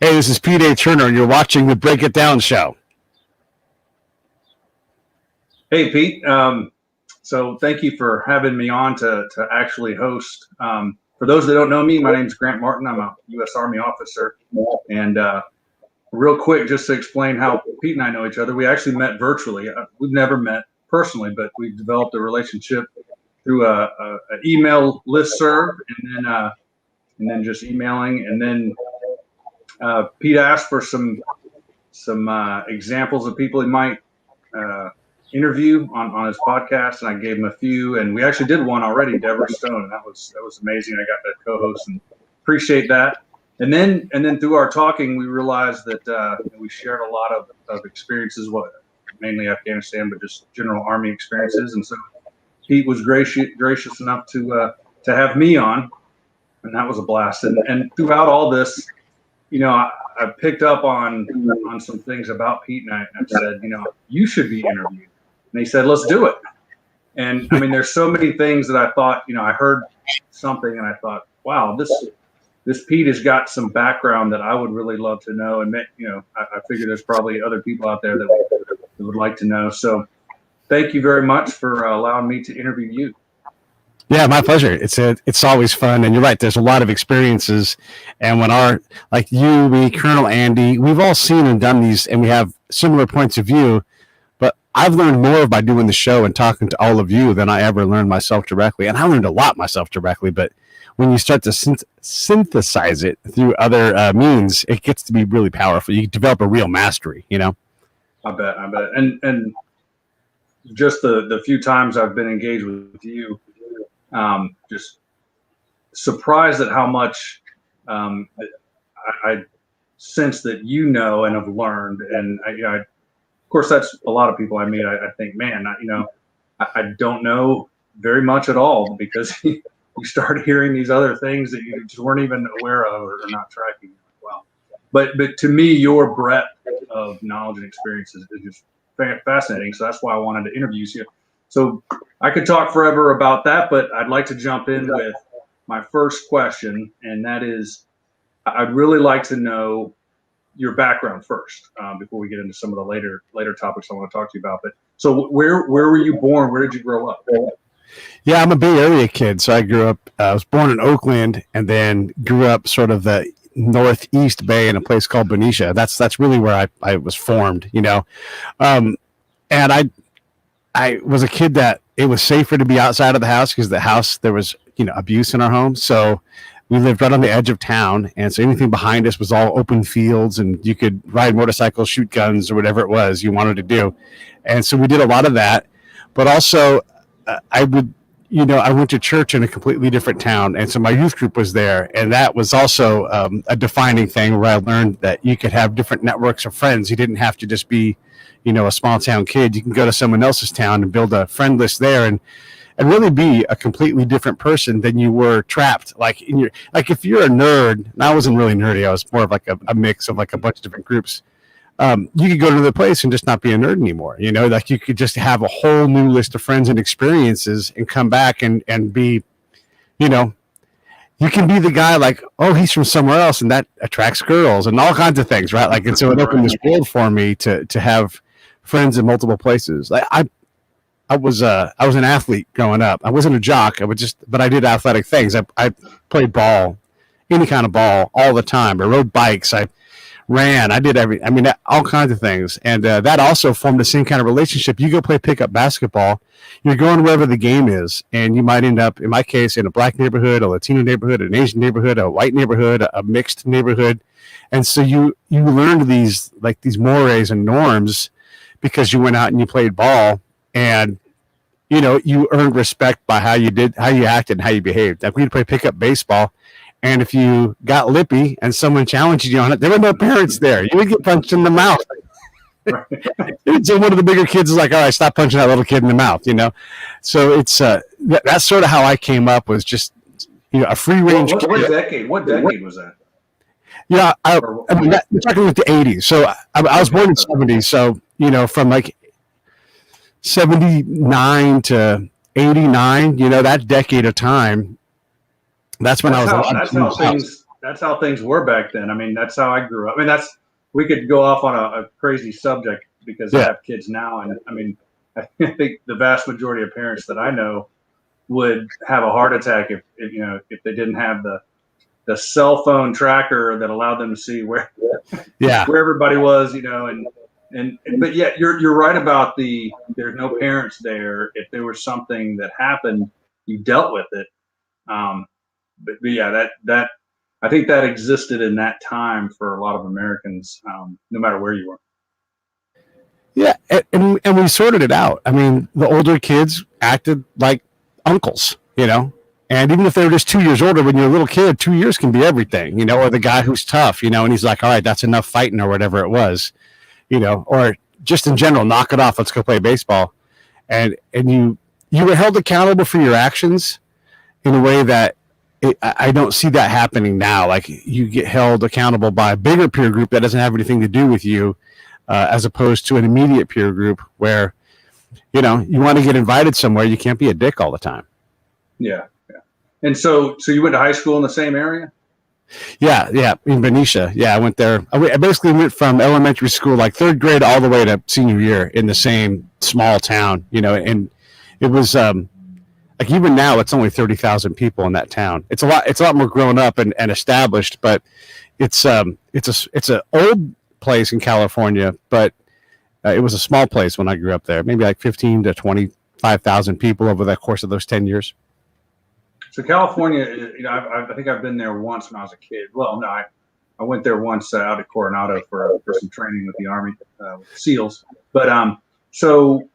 Hey, this is Pete A. Turner, and you're watching the Break It Down show. Hey, Pete. So thank you for having me on to actually host. For those that don't know me, my name is Grant Martin. I'm a U.S. Army officer. And real quick, just to explain how Pete and I know each other, we actually met virtually. We've never met personally, but we've developed a relationship through an email listserv, and then just emailing. And then Pete asked for some examples of people he might interview on his podcast, and I gave him a few, and we actually did one already, Deborah Stone, and that was amazing. I got that co-host, and appreciate that. And then through our talking, we realized that we shared a lot of experiences, mainly Afghanistan, but just general Army experiences. And so Pete was gracious enough to have me on, and that was a blast. And throughout all this, I picked up on some things about Pete, and I said, you should be interviewed. And he said, let's do it. And I mean, there's so many things that I thought, I heard something and I thought, wow, this Pete has got some background that I would really love to know. And, I figure there's probably other people out there that would like to know. So thank you very much for allowing me to interview you. Yeah, my pleasure. It's always fun, and you're right. There's a lot of experiences, and when like you, me, Colonel Andy, we've all seen and done these, and we have similar points of view. But I've learned more by doing the show and talking to all of you than I ever learned myself directly, and I learned a lot myself directly. But when you start to synthesize it through other means, it gets to be really powerful. You develop a real mastery. I bet, and just the few times I've been engaged with you. Just surprised at how much I sense that and have learned, and of course that's a lot of people I meet. I think, man, I don't know very much at all, because you start hearing these other things that you just weren't even aware of or not tracking. Well, but to me, your breadth of knowledge and experiences is just fascinating. So that's why I wanted to interview you. So I could talk forever about that, but I'd like to jump in with my first question, and that is, I'd really like to know your background first, before we get into some of the later topics I want to talk to you about. But so where were you born? Where did you grow up? Yeah, I'm a Bay Area kid, so I was born in Oakland, and then grew up sort of the Northeast Bay in a place called Benicia. That's really where I was formed, and I was a kid that it was safer to be outside of the house, because the house, there was, abuse in our home. So we lived right on the edge of town. And so anything behind us was all open fields, and you could ride motorcycles, shoot guns, or whatever it was you wanted to do. And so we did a lot of that. But also I went to church in a completely different town. And so my youth group was there. And that was also a defining thing, where I learned that you could have different networks of friends. You didn't have to just be a small town kid. You can go to someone else's town and build a friend list there, and really be a completely different person than you were trapped. Like if you're a nerd, and I wasn't really nerdy, I was more of like a mix of like a bunch of different groups. You could go to another place and just not be a nerd anymore. Like you could just have a whole new list of friends and experiences, and come back and be, you can be the guy like, oh, he's from somewhere else, and that attracts girls and all kinds of things, right? Like, and so it opened this world for me to have friends in multiple places. Like I was an athlete growing up. I wasn't a jock. But I did athletic things. I played ball, any kind of ball, all the time. I rode bikes. I ran. I did all kinds of things. And that also formed the same kind of relationship. You go play pickup basketball, you're going wherever the game is, and you might end up, in my case, in a black neighborhood, a Latino neighborhood, an Asian neighborhood, a white neighborhood, a mixed neighborhood. And so you learned these mores and norms, because you went out and you played ball, and you earned respect by how you acted and how you behaved. Like, we'd play pickup baseball, and if you got lippy and someone challenged you on it, there were no parents there. You would get punched in the mouth. So one of the bigger kids is like, all right, stop punching that little kid in the mouth, So it's that's sort of how I came up, was just a free range. What decade was that? Yeah, we're talking with the 80s. So I was born in the 70s. So, from like 79 to 89, that decade of time, that's when that's that's how things were back then. I mean, that's how I grew up. I mean, we could go off on a crazy subject because I have kids now, and I mean, I think the vast majority of parents that I know would have a heart attack if they didn't have the cell phone tracker that allowed them to see where everybody was, and but yeah, you're right about there's no parents there. If there was something that happened, you dealt with it. But yeah, that I think that existed in that time for a lot of Americans, no matter where you were. Yeah, and we sorted it out. I mean, the older kids acted like uncles, and even if they were just 2 years older, when you're a little kid, 2 years can be everything, or the guy who's tough, and he's like, all right, that's enough fighting or whatever it was, or just in general, knock it off, let's go play baseball. And you were held accountable for your actions in a way that I don't see that happening now. Like, you get held accountable by a bigger peer group that doesn't have anything to do with you, as opposed to an immediate peer group where, you want to get invited somewhere, you can't be a dick all the time. Yeah. And so you went to high school in the same area? Yeah, in Benicia. Yeah, I went there. I basically went from elementary school, like third grade, all the way to senior year in the same small town, and it was like, even now it's only 30,000 people in that town. It's a lot more grown up and established, but it's an old place in California, but it was a small place when I grew up there, maybe like 15 to 25,000 people over the course of those 10 years. So California, I think I've been there once when I was a kid. Well, no, I went there once out at Coronado for some training with the Army, with SEALs. But so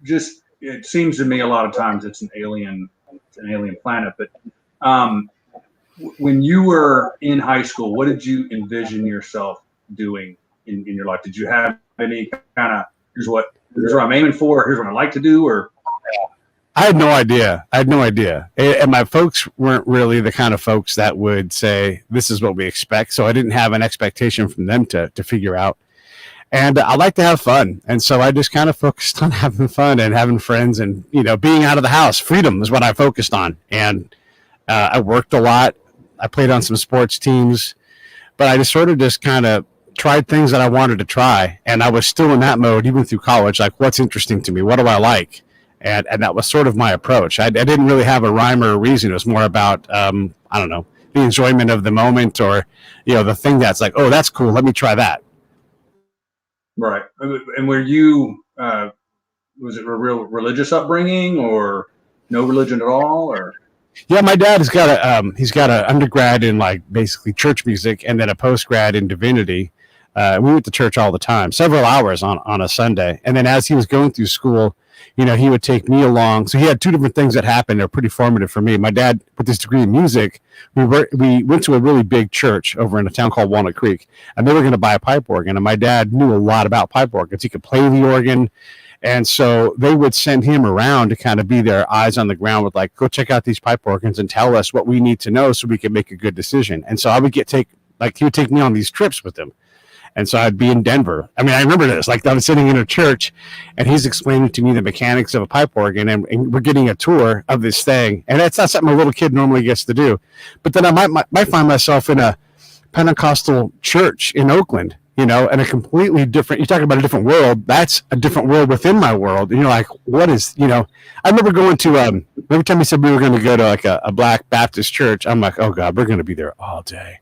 just, it seems to me a lot of times it's an alien planet. But when you were in high school, what did you envision yourself doing in your life? Did you have any kind of, here's what I'm aiming for, here's what I like to do, or? I had no idea. And my folks weren't really the kind of folks that would say, this is what we expect. So I didn't have an expectation from them to figure out. And I like to have fun. And so I just kind of focused on having fun and having friends and, being out of the house. Freedom is what I focused on. And I worked a lot. I played on some sports teams, but I just kind of tried things that I wanted to try. And I was still in that mode, even through college, like, what's interesting to me? What do I like? And that was sort of my approach. I didn't really have a rhyme or a reason. It was more about, I don't know, the enjoyment of the moment, or, the thing that's like, oh, that's cool, let me try that. Right. And were you, was it a real religious upbringing, or no religion at all, or? Yeah, my dad has got he's got an undergrad in, like, basically church music, and then a postgrad in divinity. We went to church all the time, several hours on a Sunday. And then as he was going through school, he would take me along. So he had two different things that happened that were pretty formative for me. My dad, with his degree in music, we went to a really big church over in a town called Walnut Creek, and they were going to buy a pipe organ. And my dad knew a lot about pipe organs. He could play the organ. And so they would send him around to kind of be their eyes on the ground with, like, go check out these pipe organs and tell us what we need to know so we can make a good decision. And so I would he would take me on these trips with him. And so I'd be in Denver. I mean, I remember this, like, I was sitting in a church and he's explaining to me the mechanics of a pipe organ, and we're getting a tour of this thing. And that's not something a little kid normally gets to do. But then I might find myself in a Pentecostal church in Oakland, and a completely different, you're talking about a different world. That's a different world within my world. And you're like, what is, I remember going to, every time he said we were going to go to, like, a Black Baptist church, I'm like, oh God, we're going to be there all day.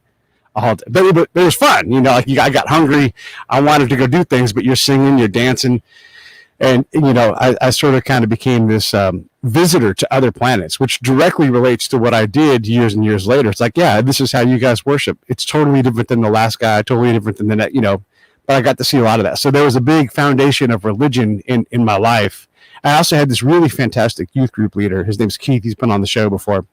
But it was fun, like, I got hungry. I wanted to go do things, but you're singing, you're dancing. And, I sort of kind of became this visitor to other planets, which directly relates to what I did years and years later. It's like, yeah, this is how you guys worship. It's totally different than the last guy, totally different than the next, but I got to see a lot of that. So there was a big foundation of religion in my life. I also had this really fantastic youth group leader. His name's Keith. He's been on the show before.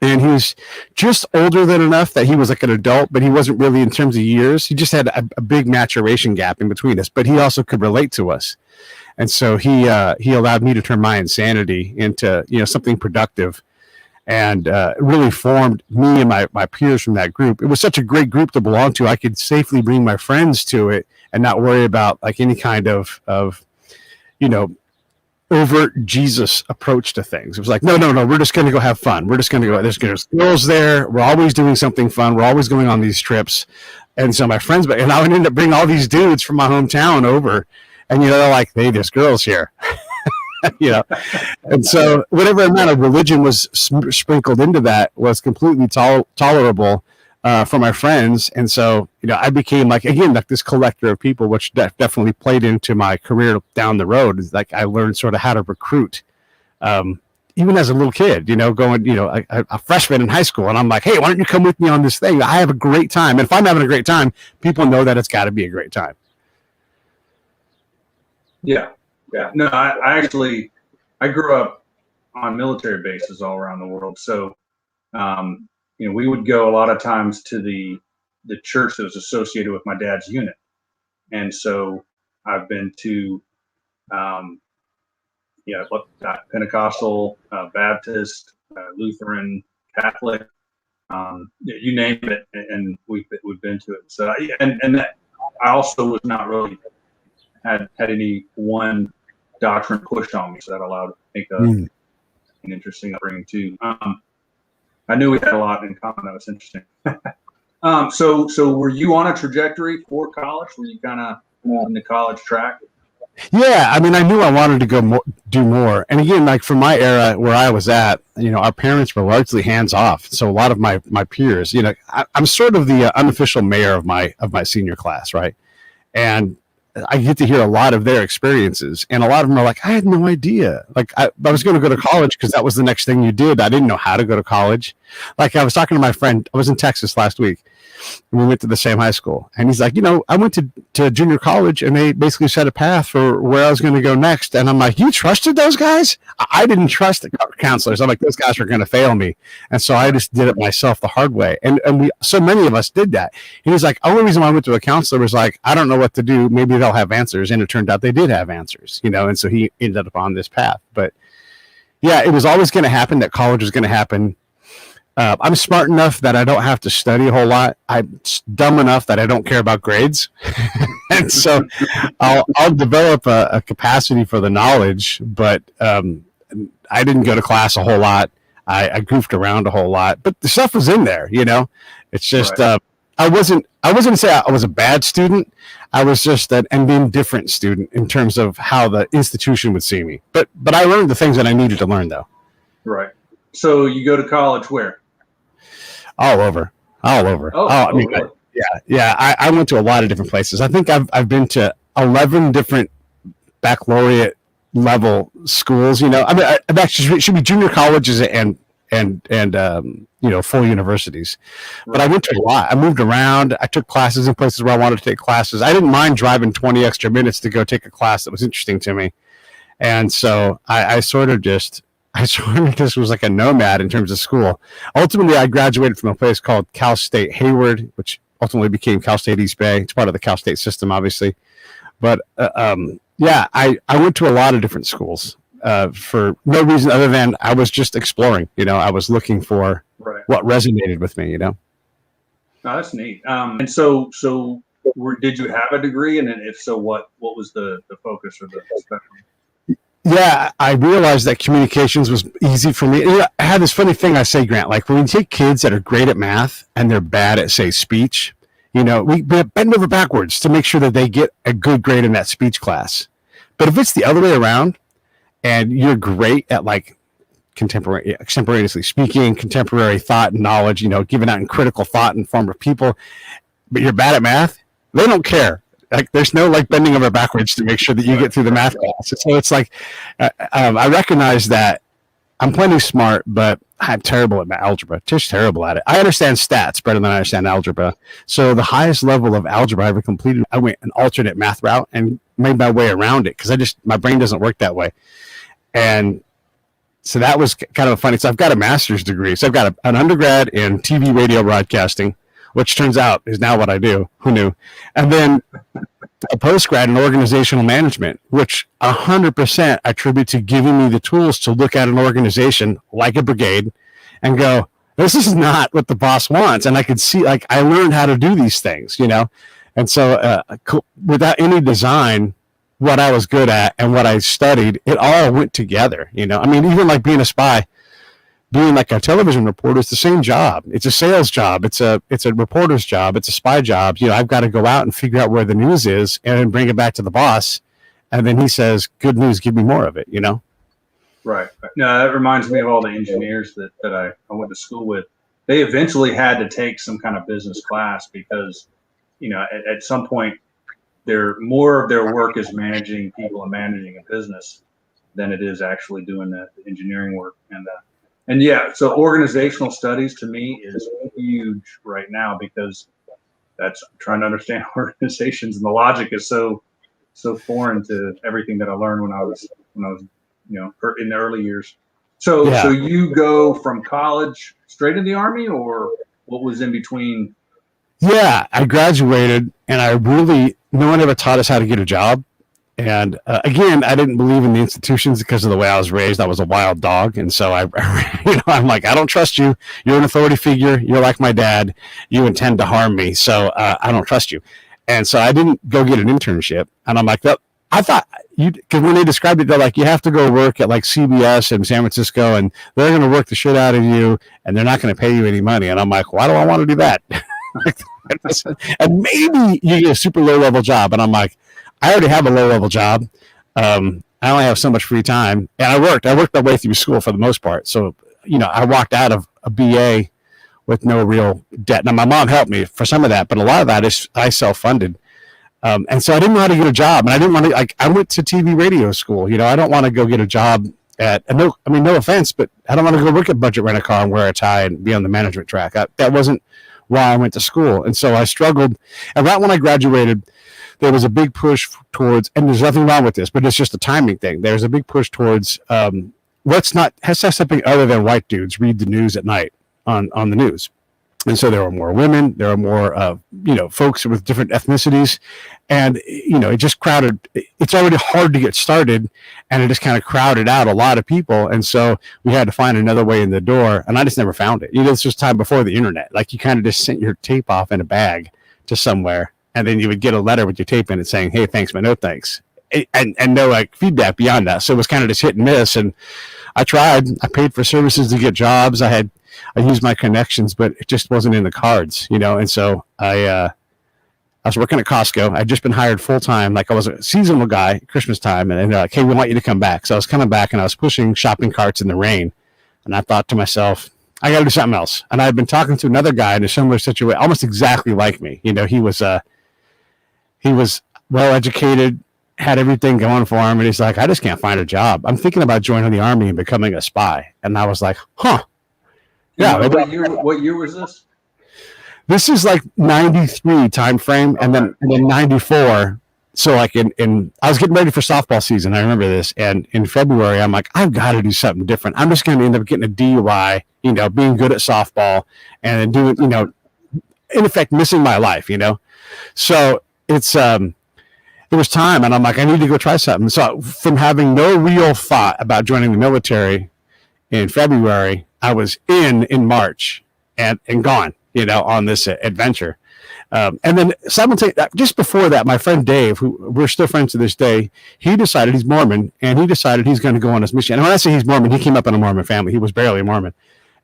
And he was just older than enough that he was like an adult, but he wasn't really in terms of years. He just had a big maturation gap in between us, but he also could relate to us. And so he allowed me to turn my insanity into, something productive, and really formed me and my peers from that group. It was such a great group to belong to. I could safely bring my friends to it and not worry about, like, any kind of overt Jesus approach to things. It was like, no, we're just going to go have fun. We're just going to go. There's girls there. We're always doing something fun. We're always going on these trips. And so my friends, and I would end up bringing all these dudes from my hometown over, and they're like, hey, there's girls here. And so whatever amount of religion was sprinkled into that was completely tolerable for my friends. And so I became like this collector of people, which definitely played into my career down the road. Like I learned sort of how to recruit even as a little kid, going a freshman in high school, and I'm like, hey, why don't you come with me on this thing? I have a great time, and if I'm having a great time, people know that it's got to be a great time. Yeah. No, I grew up on military bases all around the world. So, we would go a lot of times to the church that was associated with my dad's unit. And so I've been to, Pentecostal, Baptist, Lutheran, Catholic, you name it. And we've been to it. So, and that I also was not really had any one doctrine pushed on me, so that allowed me to make an interesting upbringing too. I knew we had a lot in common. That was interesting. So were you on a trajectory for college? Were you kind of in the college track? Yeah, I mean, I knew I wanted to go do more. And again, like from my era where I was at, our parents were largely hands off. So a lot of my peers, I'm sort of the unofficial mayor of my senior class, right? And I get to hear a lot of their experiences, and a lot of them are like, I had no idea. Like I was going to go to college because that was the next thing you did. I didn't know how to go to college. Like I was talking to my friend, I was in Texas last week, and we went to the same high school, and he's like, I went to junior college, and they basically set a path for where I was going to go next. And I'm like, you trusted those guys? I didn't trust the counselors. I'm like, those guys are going to fail me. And so I just did it myself the hard way. And so many of us did that. He was like, only reason why I went to a counselor was like, I don't know what to do. Maybe they'll have answers. And it turned out they did have answers, and so he ended up on this path. But yeah, it was always going to happen that college was going to happen. I'm smart enough that I don't have to study a whole lot. I'm dumb enough that I don't care about grades. And so I'll develop a capacity for the knowledge, but I didn't go to class a whole lot. I goofed around a whole lot, but the stuff was in there, It's just right. I wasn't say I was a bad student. I was just an indifferent student in terms of how the institution would see me. But I learned the things that I needed to learn, though. Right. So you go to college where? All over. Oh, I mean, I went to a lot of different places. I think I've been to 11 different baccalaureate level schools. I mean, I actually should be junior colleges and full universities. But I went to a lot. I moved around. I took classes in places where I wanted to take classes. I didn't mind driving 20 extra minutes to go take a class that was interesting to me. And so I sort of just was like a nomad in terms of school. Ultimately, I graduated from a place called Cal State Hayward, which ultimately became Cal State East Bay. It's part of the Cal State system, obviously. But I went to a lot of different schools for no reason other than I was just exploring. I was looking for what resonated with me. Oh, that's neat. And so did you have a degree? And then if so, what was the focus or the spectrum? Yeah, I realized that communications was easy for me. I had this funny thing I say, Grant, like when you take kids that are great at math and they're bad at, say, speech, we bend over backwards to make sure that they get a good grade in that speech class. But if it's the other way around and you're great at like contemporaneously speaking, contemporary thought and knowledge, giving out in critical thought in form of people, but you're bad at math, they don't care. Like there's no like bending over backwards to make sure that you get through the math class. So it's like I recognize that I'm plenty smart, but I'm terrible at algebra. Just terrible at it. I understand stats better than I understand algebra. So the highest level of algebra I ever completed, I went an alternate math route and made my way around it because my brain doesn't work that way. And so that was kind of funny. So I've got a master's degree. So I've got an undergrad in TV, radio broadcasting, which turns out is now what I do. Who knew? And then a postgrad in organizational management, which 100% attribute to giving me the tools to look at an organization like a brigade and go, this is not what the boss wants. And I could see, like, I learned how to do these things, And so without any design, what I was good at and what I studied, it all went together. I mean, even like being a spy, being like a television reporter, it's the same job. It's a sales job. It's a reporter's job. It's a spy job. I've got to go out and figure out where the news is and then bring it back to the boss. And then he says, good news, give me more of it, Right. No, that reminds me of all the engineers that I went to school with. They eventually had to take some kind of business class because, at some point, more of their work is managing people and managing a business than it is actually doing the engineering work. And yeah, so organizational studies to me is huge right now because I'm trying to understand organizations, and the logic is so foreign to everything that I learned when I was in the early years. So you go from college straight to the Army, or what was in between? Yeah, I graduated, and no one ever taught us how to get a job. And again, I didn't believe in the institutions because of the way I was raised. I was a wild dog, and so I'm like, I don't trust you. You're an authority figure. You're like my dad. You intend to harm me, so I don't trust you. And so I didn't go get an internship. And I'm like, I thought because when they described it, they're like, you have to go work at like CBS in San Francisco, and they're going to work the shit out of you, and they're not going to pay you any money. And I'm like, why do I want to do that? And maybe you get a super low level job. And I'm like, I already have a low level job. I only have so much free time, and I worked my way through school for the most part. So, I walked out of a BA with no real debt. Now, my mom helped me for some of that, but a lot of that is I self-funded. And so I didn't know how to get a job, and I didn't want to, I went to TV radio school. I don't want to go get a job no offense, but I don't want to go work at Budget Rent-A-Car and wear a tie and be on the management track. That wasn't why I went to school. And so I struggled. And right when I graduated, there was a big push towards, and there's nothing wrong with this, but it's just a timing thing. There's a big push towards let's have something other than white dudes read the news at night on the news. And so there were more women, there were more, folks with different ethnicities, and, it just crowded. It's already hard to get started, and it just kind of crowded out a lot of people. And so we had to find another way in the door, and I just never found it. This was time before the internet. Like, you kind of just sent your tape off in a bag to somewhere, and then you would get a letter with your tape in it saying, hey, thanks, but no thanks. And no like feedback beyond that. So it was kind of just hit and miss. And I tried. I paid for services to get jobs. I used my connections, but it just wasn't in the cards, And so I was working at Costco. I'd just been hired full time. Like, I was a seasonal guy at Christmas time, and they're like, hey, we want you to come back. So I was coming back, and I was pushing shopping carts in the rain. And I thought to myself, I got to do something else. And I had been talking to another guy in a similar situation, almost exactly like me. He was well educated, had everything going for him, and he's like, I just can't find a job. I'm thinking about joining the Army and becoming a spy. And I was like, huh. Yeah. What year was this? This is like 93 time frame, and then 94. So like in I was getting ready for softball season. I remember this, and in February, I'm like, I've got to do something different. I'm just going to end up getting a DUI, being good at softball, and then doing, in effect, missing my life, So it's it was time, and I'm like, I need to go try something. So from having no real thought about joining the military in February, I was in March and gone, on this adventure. And then just before that, my friend Dave, who we're still friends to this day, he decided he's Mormon, and he decided he's going to go on his mission. And when I say he's Mormon, he came up in a Mormon family. He was barely a Mormon.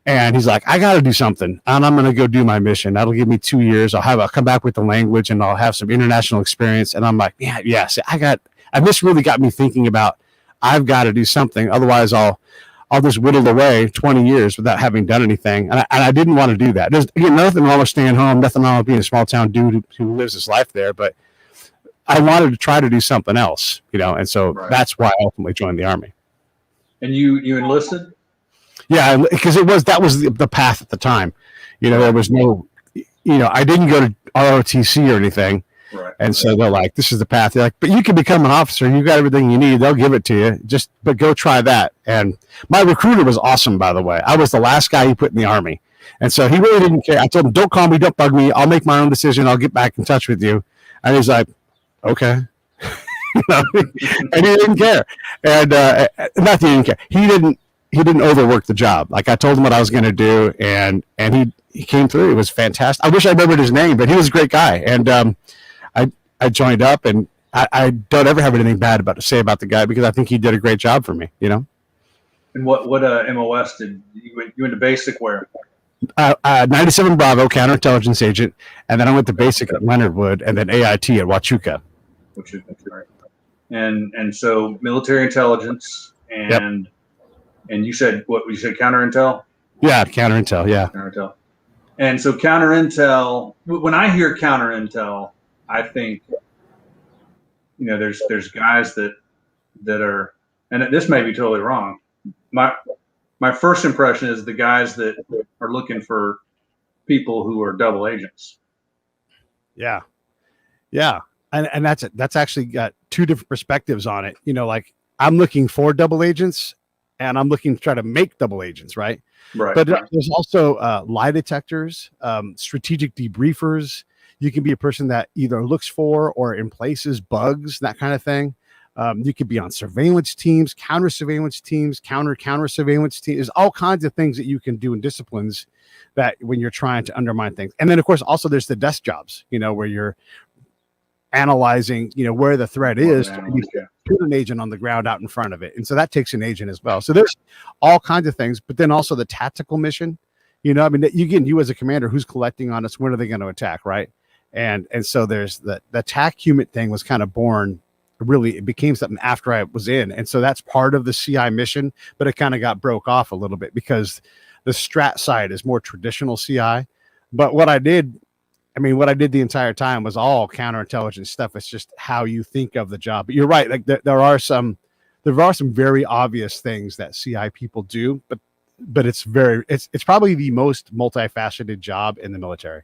And he's like, I got to do something, and I'm going to go do my mission. That'll give me 2 years. I'll come back with the language, and I'll have some international experience. And I'm like, yes, and this really got me thinking about, I've got to do something. Otherwise I'll just whittle away 20 years without having done anything. And I didn't want to do that. There's nothing wrong with staying home, nothing wrong with being a small town dude who lives his life there. But I wanted to try to do something else, and so That's why I ultimately joined the Army. And you enlisted? Yeah, because that was the path at the time. There was no, I didn't go to ROTC or anything. Right. And so they're like, this is the path. They're like, but you can become an officer. You got everything you need. They'll give it to you. But go try that. And my recruiter was awesome, by the way. I was the last guy he put in the Army. And so he really didn't care. I told him, don't call me, don't bug me. I'll make my own decision. I'll get back in touch with you. And he's like, okay. And he didn't care. And not that he didn't care. He didn't overwork the job. Like, I told him what I was going to do, and he came through. It was fantastic. I wish I remembered his name, but he was a great guy. And I joined up, and I don't ever have anything bad to say about the guy because I think he did a great job for me. You know. And what MOS did you went to basic where? 97 Bravo, counterintelligence agent, and then I went to basic at Leonard Wood, and then AIT at Wachuca. And so military intelligence Yep. and you said what? You said counterintel? Yeah, counterintel. Yeah. Counterintel. And so counterintel. When I hear counterintel, I think there's guys that are, and this may be totally wrong. My first impression is the guys that are looking for people who are double agents. Yeah. Yeah. And that's actually got two different perspectives on it. Like I'm looking for double agents and I'm looking to try to make double agents. Right. Right. But there's also lie detectors, strategic debriefers. You can be a person that either looks for or in places bugs, that kind of thing. You could be on surveillance teams, counter surveillance teams, counter surveillance teams. There's all kinds of things that you can do in disciplines that when you're trying to undermine things. And then, of course, also there's the desk jobs, where you're analyzing, where the threat is to put an agent on the ground out in front of it. And so that takes an agent as well. So there's all kinds of things. But then also the tactical mission, you as a commander, who's collecting on us, when are they going to attack, right? And so there's the attack unit thing was kind of born. Really, it became something after I was in. And so that's part of the CI mission, but it kind of got broke off a little bit because the strat side is more traditional CI. But what I did the entire time was all counterintelligence stuff. It's just how you think of the job. But you're right. Like there are some very obvious things that CI people do, but it's probably the most multifaceted job in the military.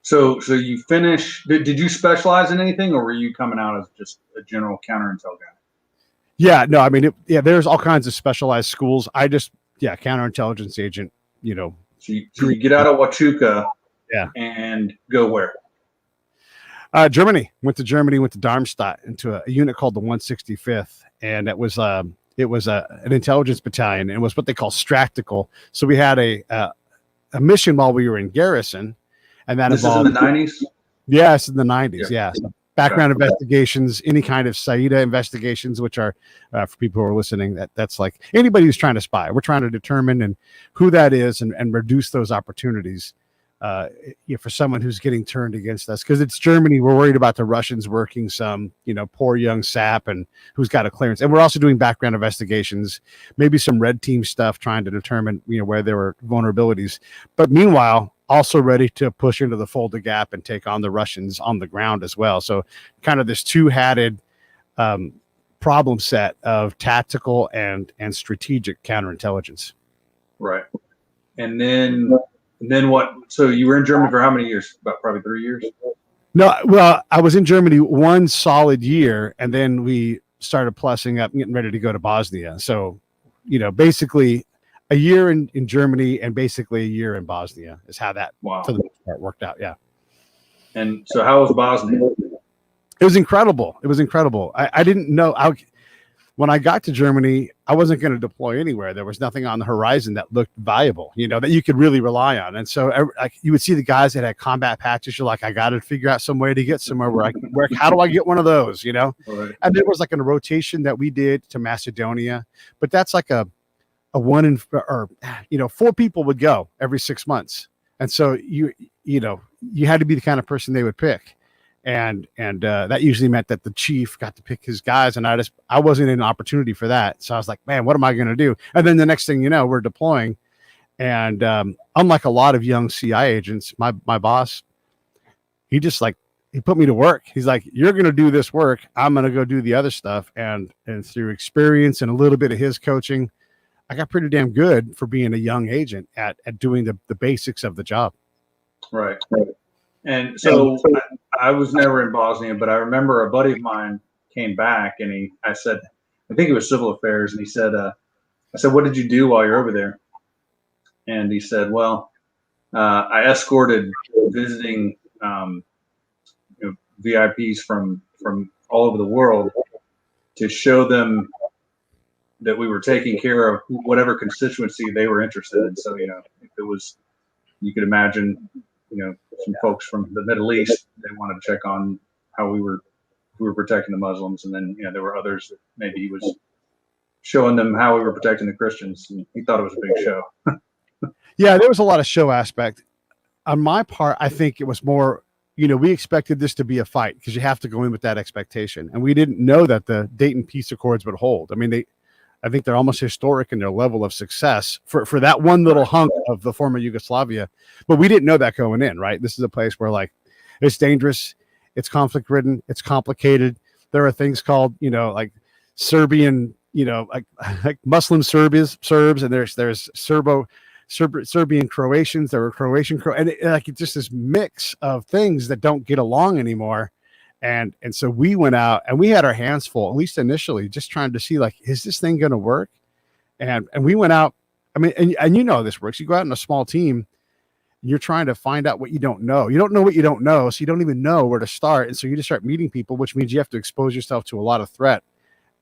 So you finished. Did you specialize in anything, or were you coming out as just a general counterintel guy? Yeah, no, there's all kinds of specialized schools. Counterintelligence agent. So you get out of Wachuca, and go where? Germany. Went to Germany. Went to Darmstadt into a unit called the 165th, and it was an intelligence battalion. It was what they call stractical. So we had a mission while we were in garrison. And that this involved, is in the 90s? Yes, in the 90s. Yeah. So background investigations, any kind of SAIDA investigations, which are for people who are listening, that's like anybody who's trying to spy. We're trying to determine and who that is and reduce those opportunities for someone who's getting turned against us. Because it's Germany. We're worried about the Russians working some, poor young sap and who's got a clearance. And we're also doing background investigations, maybe some red team stuff, trying to determine, where there were vulnerabilities. But meanwhile, also ready to push into the Fulda Gap and take on the Russians on the ground as well. So kind of this two-hatted problem set of tactical and strategic counterintelligence. Right. And then what? So you were in Germany for how many years? About probably 3 years? No, well, I was in Germany one solid year, and then we started plussing up, getting ready to go to Bosnia. So, basically a year in Germany and basically a year in Bosnia is how that for the most part worked out. Yeah. And so how was Bosnia? It was incredible. I didn't know when I got to Germany, I wasn't going to deploy anywhere. There was nothing on the horizon that looked viable, that you could really rely on. And so you would see the guys that had combat patches. You're like, I got to figure out some way to get somewhere where I can work. How do I get one of those, Right. And there was like a rotation that we did to Macedonia, but that's like a 4 people would go every 6 months. And so you had to be the kind of person they would pick. And that usually meant that the chief got to pick his guys. And I wasn't in an opportunity for that. So I was like, man, what am I going to do? And then the next thing you know, we're deploying. And unlike a lot of young CI agents, my boss, he put me to work. He's like, you're going to do this work. I'm going to go do the other stuff. And through experience and a little bit of his coaching, I got pretty damn good for being a young agent at doing the basics of the job. Right. And so I was never in Bosnia, but I remember a buddy of mine came back and I said, I think it was civil affairs. And he said, I said, what did you do while you're over there? And he said, well, I escorted visiting VIPs from all over the world to show them that we were taking care of whatever constituency they were interested in. So, if it was, you could imagine, some folks from the Middle East, they wanted to check on how we were we were protecting the Muslims, and then there were others that maybe he was showing them how we were protecting the Christians, and he thought it was a big show. Yeah, there was a lot of show aspect. On my part, I think it was more, we expected this to be a fight because you have to go in with that expectation. And we didn't know that the Dayton Peace Accords would hold. I mean, I think they're almost historic in their level of success for that one little hunk of the former Yugoslavia. But we didn't know that going in, right? This is a place where it's dangerous, it's conflict ridden, it's complicated. There are things called, like Serbian, like Muslim Serbs, and there's Serbian Croatians, there were Croatian, and it's just this mix of things that don't get along anymore. And so we went out and we had our hands full, at least initially, just trying to see, is this thing going to work? And we went out. I mean, and this works. You go out in a small team, you're trying to find out what you don't know. You don't know what you don't know, so you don't even know where to start. And so you just start meeting people, which means you have to expose yourself to a lot of threat.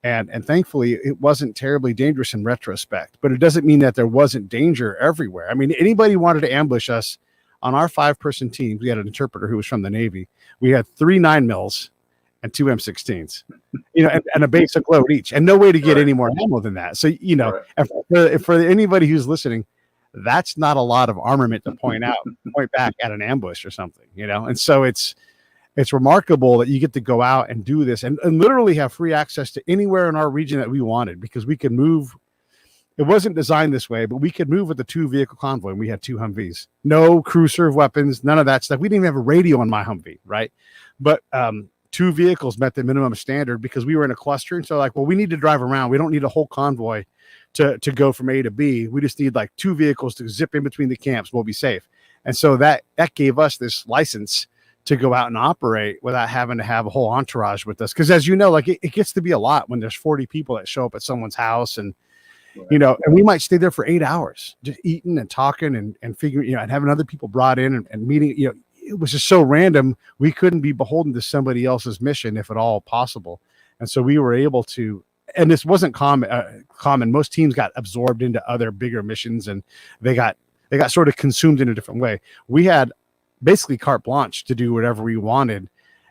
And thankfully, it wasn't terribly dangerous in retrospect, but it doesn't mean that there wasn't danger everywhere. I mean, anybody wanted to ambush us on our 5-person team. We had an interpreter who was from the Navy. We had 3 9mm and 2 M16s, and a basic load each, and no way to get any more ammo than that. So, for anybody who's listening, that's not a lot of armament to point back at an ambush or something, And so it's remarkable that you get to go out and do this and literally have free access to anywhere in our region that we wanted, because we could move. It wasn't designed this way, but we could move with the 2-vehicle convoy, and we had 2 Humvees, no crew serve weapons, none of that stuff. We didn't even have a radio on my Humvee, right? But 2 vehicles met the minimum standard because we were in a cluster. And so we need to drive around. We don't need a whole convoy to go from A to B. We just need 2 vehicles to zip in between the camps. We'll be safe. And so that gave us this license to go out and operate without having to have a whole entourage with us. Because as you know, it gets to be a lot when there's 40 people that show up at someone's house, and and we might stay there for 8 hours just eating and talking and figuring, and having other people brought in and meeting. It was just so random. We couldn't be beholden to somebody else's mission, if at all possible. And so we were able to, and this wasn't common. Most teams got absorbed into other bigger missions, and they got sort of consumed in a different way. We had basically carte blanche to do whatever we wanted.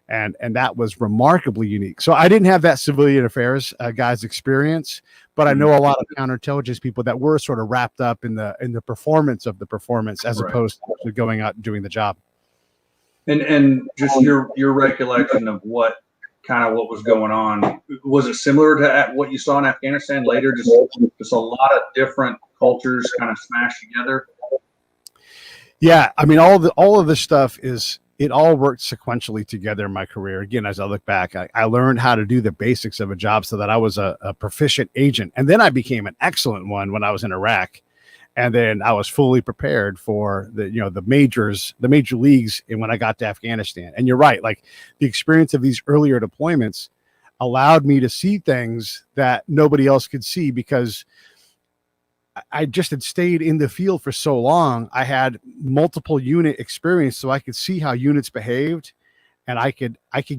And that was remarkably unique. So I didn't have that civilian affairs guy's experience, but I know a lot of counterintelligence people that were sort of wrapped up in the performance of the performance, as opposed to actually going out and doing the job. And just your recollection of what was going on, was it similar to what you saw in Afghanistan later? Just a lot of different cultures kind of smashed together. Yeah, I mean, all of this stuff it all worked sequentially together in my career. Again, as I look back, I learned how to do the basics of a job so that I was a proficient agent. And then I became an excellent one when I was in Iraq. And then I was fully prepared for the major leagues. And when I got to Afghanistan, and you're right, the experience of these earlier deployments allowed me to see things that nobody else could see, because I just had stayed in the field for so long. I had multiple unit experience, so I could see how units behaved, and I could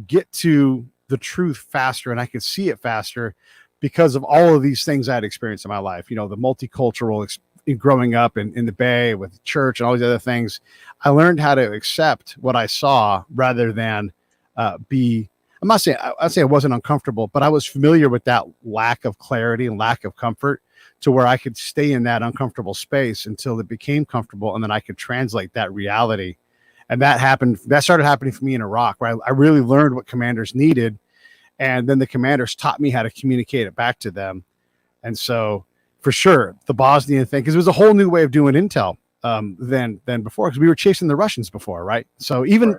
get to the truth faster, and I could see it faster because of all of these things I had experienced in my life. The multicultural growing up in the Bay with church and all these other things. I learned how to accept what I saw rather than be. I'd say I wasn't uncomfortable, but I was familiar with that lack of clarity and lack of comfort, to where I could stay in that uncomfortable space until it became comfortable, and then I could translate that reality. And that started happening for me in Iraq, where I really learned what commanders needed, and then the commanders taught me how to communicate it back to them. And so, for sure, the Bosnian thing, because it was a whole new way of doing intel than before, because we were chasing the Russians before, right? So even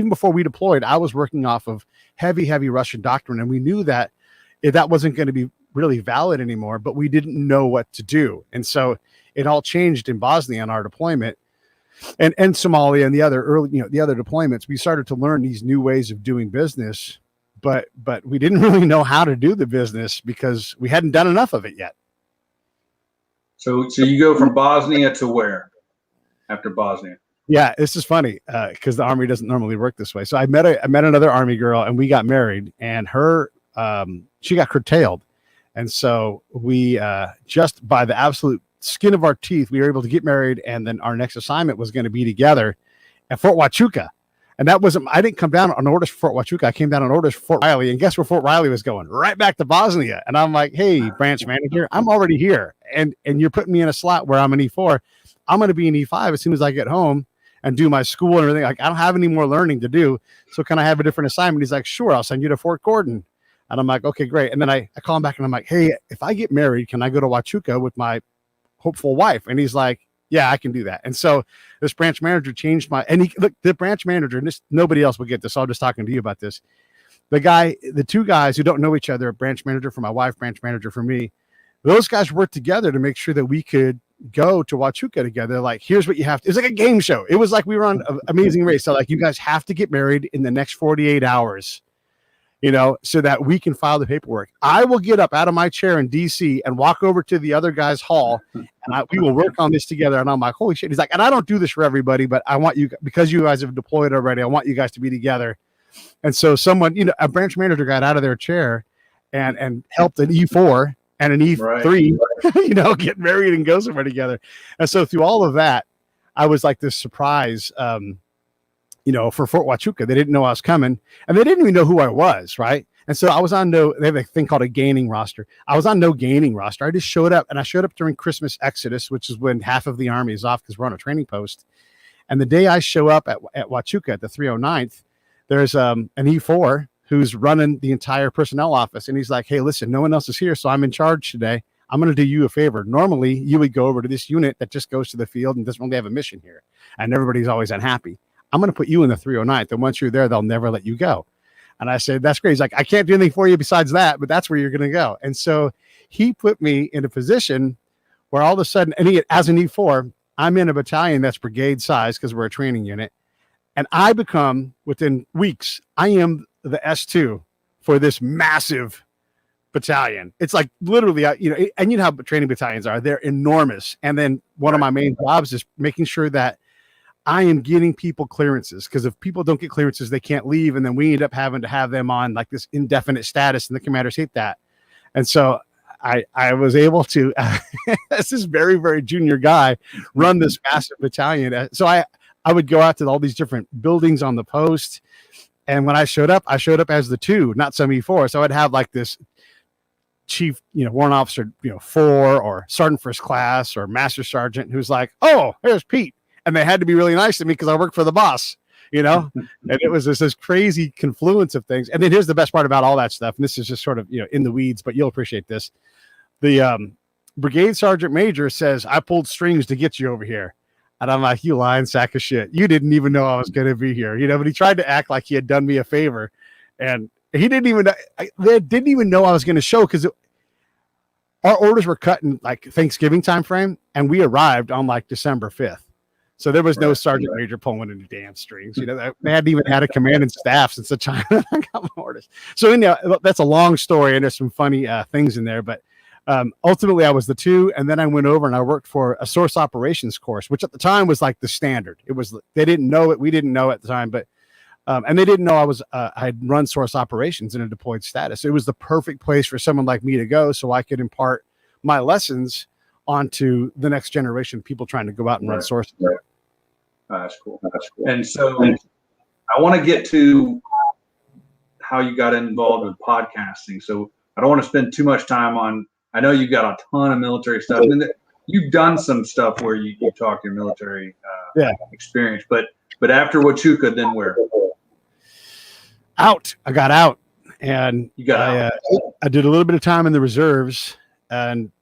before we deployed, I was working off of heavy Russian doctrine, and we knew that that wasn't going to be really valid anymore, but we didn't know what to do. And so it all changed in Bosnia on our deployment, and Somalia and the other deployments. We started to learn these new ways of doing business, but we didn't really know how to do the business because we hadn't done enough of it yet. So you go from Bosnia to where after Bosnia? Yeah, this is funny because the Army doesn't normally work this way. So I met another Army girl, and we got married, and she got curtailed. And so we just by the absolute skin of our teeth, we were able to get married. And then our next assignment was going to be together at Fort Huachuca. And that wasn't, I didn't come down on orders for Fort Huachuca. I came down on orders for Fort Riley. And guess where Fort Riley was going? Right back to Bosnia. And I'm like, hey, branch manager, I'm already here. And you're putting me in a slot where I'm an E4. I'm going to be an E5 as soon as I get home and do my school and everything. Like, I don't have any more learning to do. So can I have a different assignment? He's like, sure, I'll send you to Fort Gordon. And I'm like, okay, great. And then I call him back and I'm like, hey, if I get married, can I go to Huachuca with my hopeful wife? And he's like, yeah, I can do that. And so this branch manager changed look, the branch manager, and this, nobody else will get this. So I'm just talking to you about this. The two guys who don't know each other, branch manager for my wife, branch manager for me, those guys worked together to make sure that we could go to Huachuca together. Like, here's what you have to, it's like a game show. It was like we were on Amazing Race. So like, you guys have to get married in the next 48 hours. So that we can file the paperwork. I will get up out of my chair in DC and walk over to the other guy's hall, and we will work on this together. And I'm like, holy shit. He's like, and I don't do this for everybody, but I want you, because you guys have deployed already, I want you guys to be together. And so someone, a branch manager got out of their chair and helped an E4 and an E3, right. Get married and go somewhere together. And so through all of that, I was like this surprise, for Fort Huachuca. They didn't know I was coming, and they didn't even know who I was, right? And so I was on they have a thing called a gaining roster. I was on no gaining roster. I just showed up, and I showed up during Christmas Exodus, which is when half of the Army is off because we're on a training post. And the day I show up at Huachuca at the 309th, there's an E4 who's running the entire personnel office, and he's like, hey, listen, no one else is here, so I'm in charge today. I'm going to do you a favor. Normally, you would go over to this unit that just goes to the field and doesn't really have a mission here, and everybody's always unhappy. I'm going to put you in the 309th, and once you're there, they'll never let you go. And I said, that's great. He's like, I can't do anything for you besides that, but that's where you're going to go. And so he put me in a position where all of a sudden, as an E4, I'm in a battalion that's brigade size because we're a training unit. And I become, within weeks, I am the S2 for this massive battalion. It's like literally, and you know how training battalions are. They're enormous. And then one of my main jobs is making sure that I am getting people clearances, because if people don't get clearances, they can't leave. And then we end up having to have them on like this indefinite status, and the commanders hate that. And so I was able to, as this very, very junior guy, run this massive battalion. So I would go out to all these different buildings on the post. And when I showed up as the 2, not some E4. So I'd have like this chief, warrant officer, 4, or sergeant first class, or master sergeant, who's like, oh, here's Pete. And they had to be really nice to me because I worked for the boss, and it was this crazy confluence of things. And then here's the best part about all that stuff. And this is just sort of, in the weeds, but you'll appreciate this. The brigade sergeant major says, I pulled strings to get you over here. And I'm like, you lying sack of shit. You didn't even know I was going to be here, but he tried to act like he had done me a favor. And he didn't even, they didn't even know I was going to show, because our orders were cut in like Thanksgiving time frame. And we arrived on like December 5th. So there was no sergeant major pulling any damn strings. They hadn't even had a command and staff since the time I got my orders. So that's a long story, and there's some funny things in there. But ultimately, I was the 2, and then I went over and I worked for a source operations course, which at the time was like the standard. It was, they didn't know it, we didn't know at the time, but and they didn't know I had run source operations in a deployed status. It was the perfect place for someone like me to go, so I could impart my lessons onto the next generation of people trying to go out and run sources. Right. That's cool. And so I want to get to how you got involved with podcasting. So I don't want to spend too much time on, I know you've got a ton of military stuff. And you've done some stuff where you talk your military experience, but after Huachuca, then where? I got out, and you got out. I did a little bit of time in the reserves, and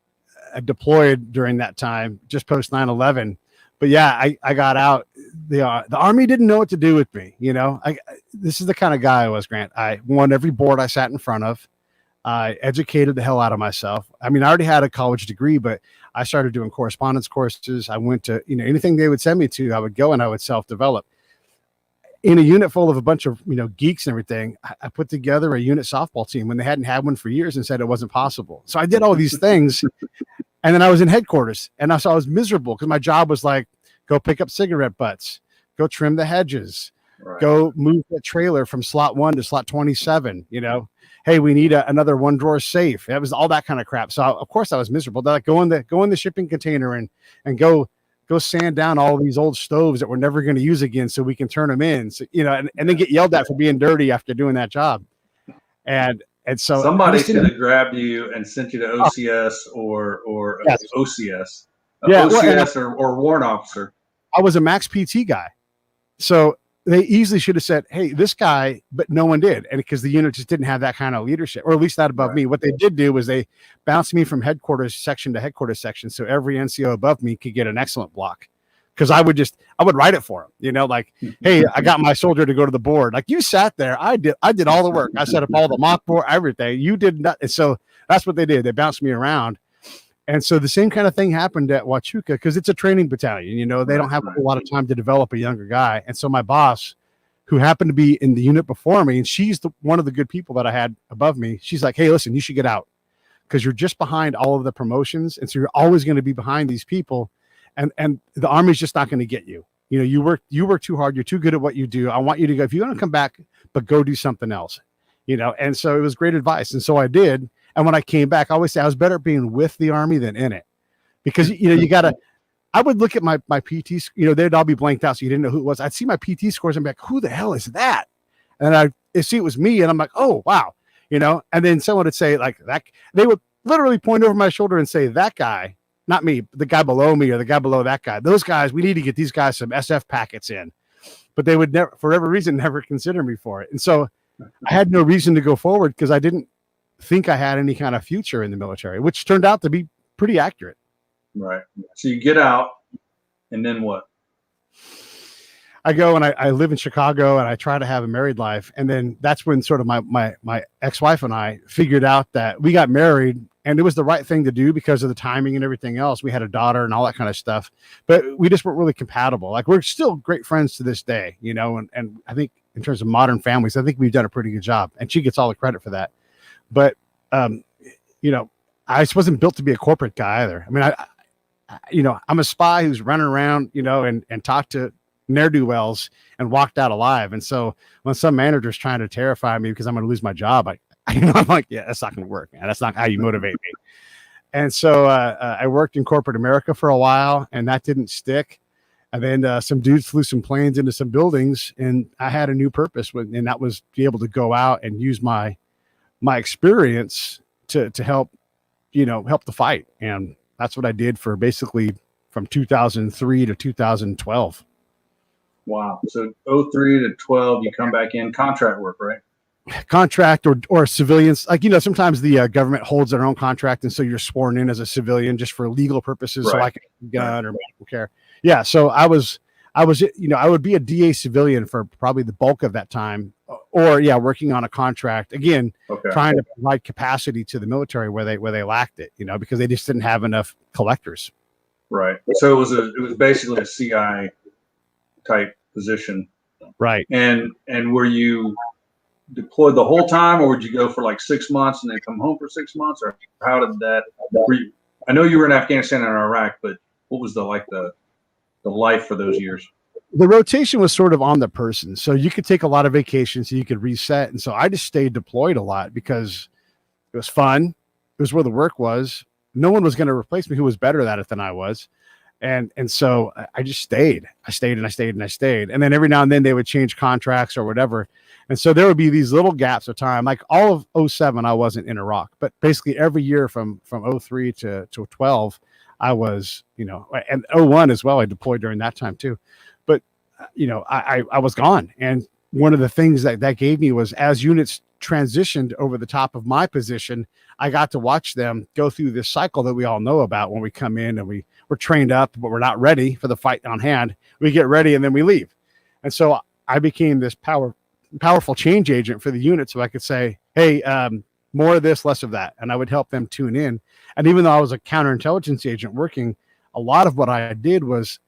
I deployed during that time, just post 9/11. But yeah, I got out. The Army didn't know what to do with me. This is the kind of guy I was, Grant. I won every board I sat in front of. I educated the hell out of myself. I mean, I already had a college degree, but I started doing correspondence courses. I went to, anything they would send me to, I would go and I would self-develop. In a unit full of a bunch of, geeks and everything, I put together a unit softball team when they hadn't had one for years and said it wasn't possible. So I did all these things. And then I was in headquarters, and I was miserable because my job was like, go pick up cigarette butts, go trim the hedges, go move the trailer from slot 1 to slot 27. Hey, we need another 1-drawer safe. That was all that kind of crap. So of course I was miserable. They're like, go in the shipping container and go go sand down all these old stoves that we're never going to use again so we can turn them in. So, and then get yelled at for being dirty after doing that job. And so I Somebody just should didn't. have grabbed you and sent you to OCS or Yes. OCS, Yeah, well, OCS or warrant officer. I was a max PT guy. So they easily should have said, hey, this guy, but no one did. And because the unit just didn't have that kind of leadership, or at least not above me. What they did do was they bounced me from headquarters section to headquarters section. So every NCO above me could get an excellent block. Because I would write it for them, like, hey, I got my soldier to go to the board. Like, you sat there. I did all the work. I set up all the mock board, everything. You did not. And so that's what they did. They bounced me around. And so the same kind of thing happened at Huachuca because it's a training battalion. They don't have a lot of time to develop a younger guy. And so my boss, who happened to be in the unit before me, and she's one of the good people that I had above me, she's like, hey, listen, you should get out because you're just behind all of the promotions. And so you're always going to be behind these people. And the Army's just not going to get you. You work too hard. You're too good at what you do. I want you to go, if you want to come back, but go do something else, And so it was great advice. And so I did. And when I came back, I always say I was better being with the Army than in it, because, I would look at my PT, they'd all be blanked out. So you didn't know who it was. I'd see my PT scores and be like, who the hell is that? And I'd see it was me. And I'm like, oh, wow. And then someone would say like that. They would literally point over my shoulder and say, that guy, not me, the guy below me or the guy below that guy, those guys, we need to get these guys some SF packets in, but they would never, for whatever reason, never consider me for it. And so I had no reason to go forward because I didn't think I had any kind of future in the military, which turned out to be pretty accurate. Right. So you get out and then what? I go and I live in Chicago and I try to have a married life. And then that's when sort of my ex-wife and I figured out that we got married and it was the right thing to do because of the timing and everything else. We had a daughter and all that kind of stuff, but we just weren't really compatible. Like, we're still great friends to this day, and I think in terms of modern families, I think we've done a pretty good job, and she gets all the credit for that. But, I just wasn't built to be a corporate guy either. I mean, I'm a spy who's running around, and talked to ne'er-do-wells and walked out alive. And so when some manager's trying to terrify me because I'm going to lose my job, I'm like, yeah, that's not going to work, man. That's not how you motivate me. And so I worked in corporate America for a while, and that didn't stick. And then some dudes flew some planes into some buildings, and I had a new purpose, and that was to be able to go out and use my experience to help, help the fight. And that's what I did for basically from 2003 to 2012. Wow. So 03 to 12, you come back in contract work, right? Contract or civilians, like, sometimes the government holds their own contract, and so you're sworn in as a civilian just for legal purposes, so I can gun or medical care. Yeah, so I would be a DA civilian for probably the bulk of that time, or working on a contract again, trying to provide capacity to the military where they lacked it, because they just didn't have enough collectors. Right. So it was basically a CI type position, right? And were you deployed the whole time, or would you go for like 6 months and then come home for 6 months, or how did that? I know you were in Afghanistan and Iraq, but what was the life for those years? The rotation was sort of on the person, so you could take a lot of vacations, so you could reset, and so I just stayed deployed a lot because it was fun. It was where the work was. No one was going to replace me who was better at it than I was. And so I just stayed. I stayed. And then every now and then they would change contracts or whatever. And so there would be these little gaps of time, like all of 2007, I wasn't in Iraq, but basically every year from 2003 to 12, I was, and 2001 as well. I deployed during that time too. But, I was gone. And one of the things that gave me was, as units transitioned over the top of my position, I got to watch them go through this cycle that we all know about when we come in and we're trained up, but we're not ready for the fight on hand. We get ready and then we leave. And so I became this powerful change agent for the unit. So I could say, hey, more of this, less of that. And I would help them tune in. And even though I was a counterintelligence agent working, a lot of what I did was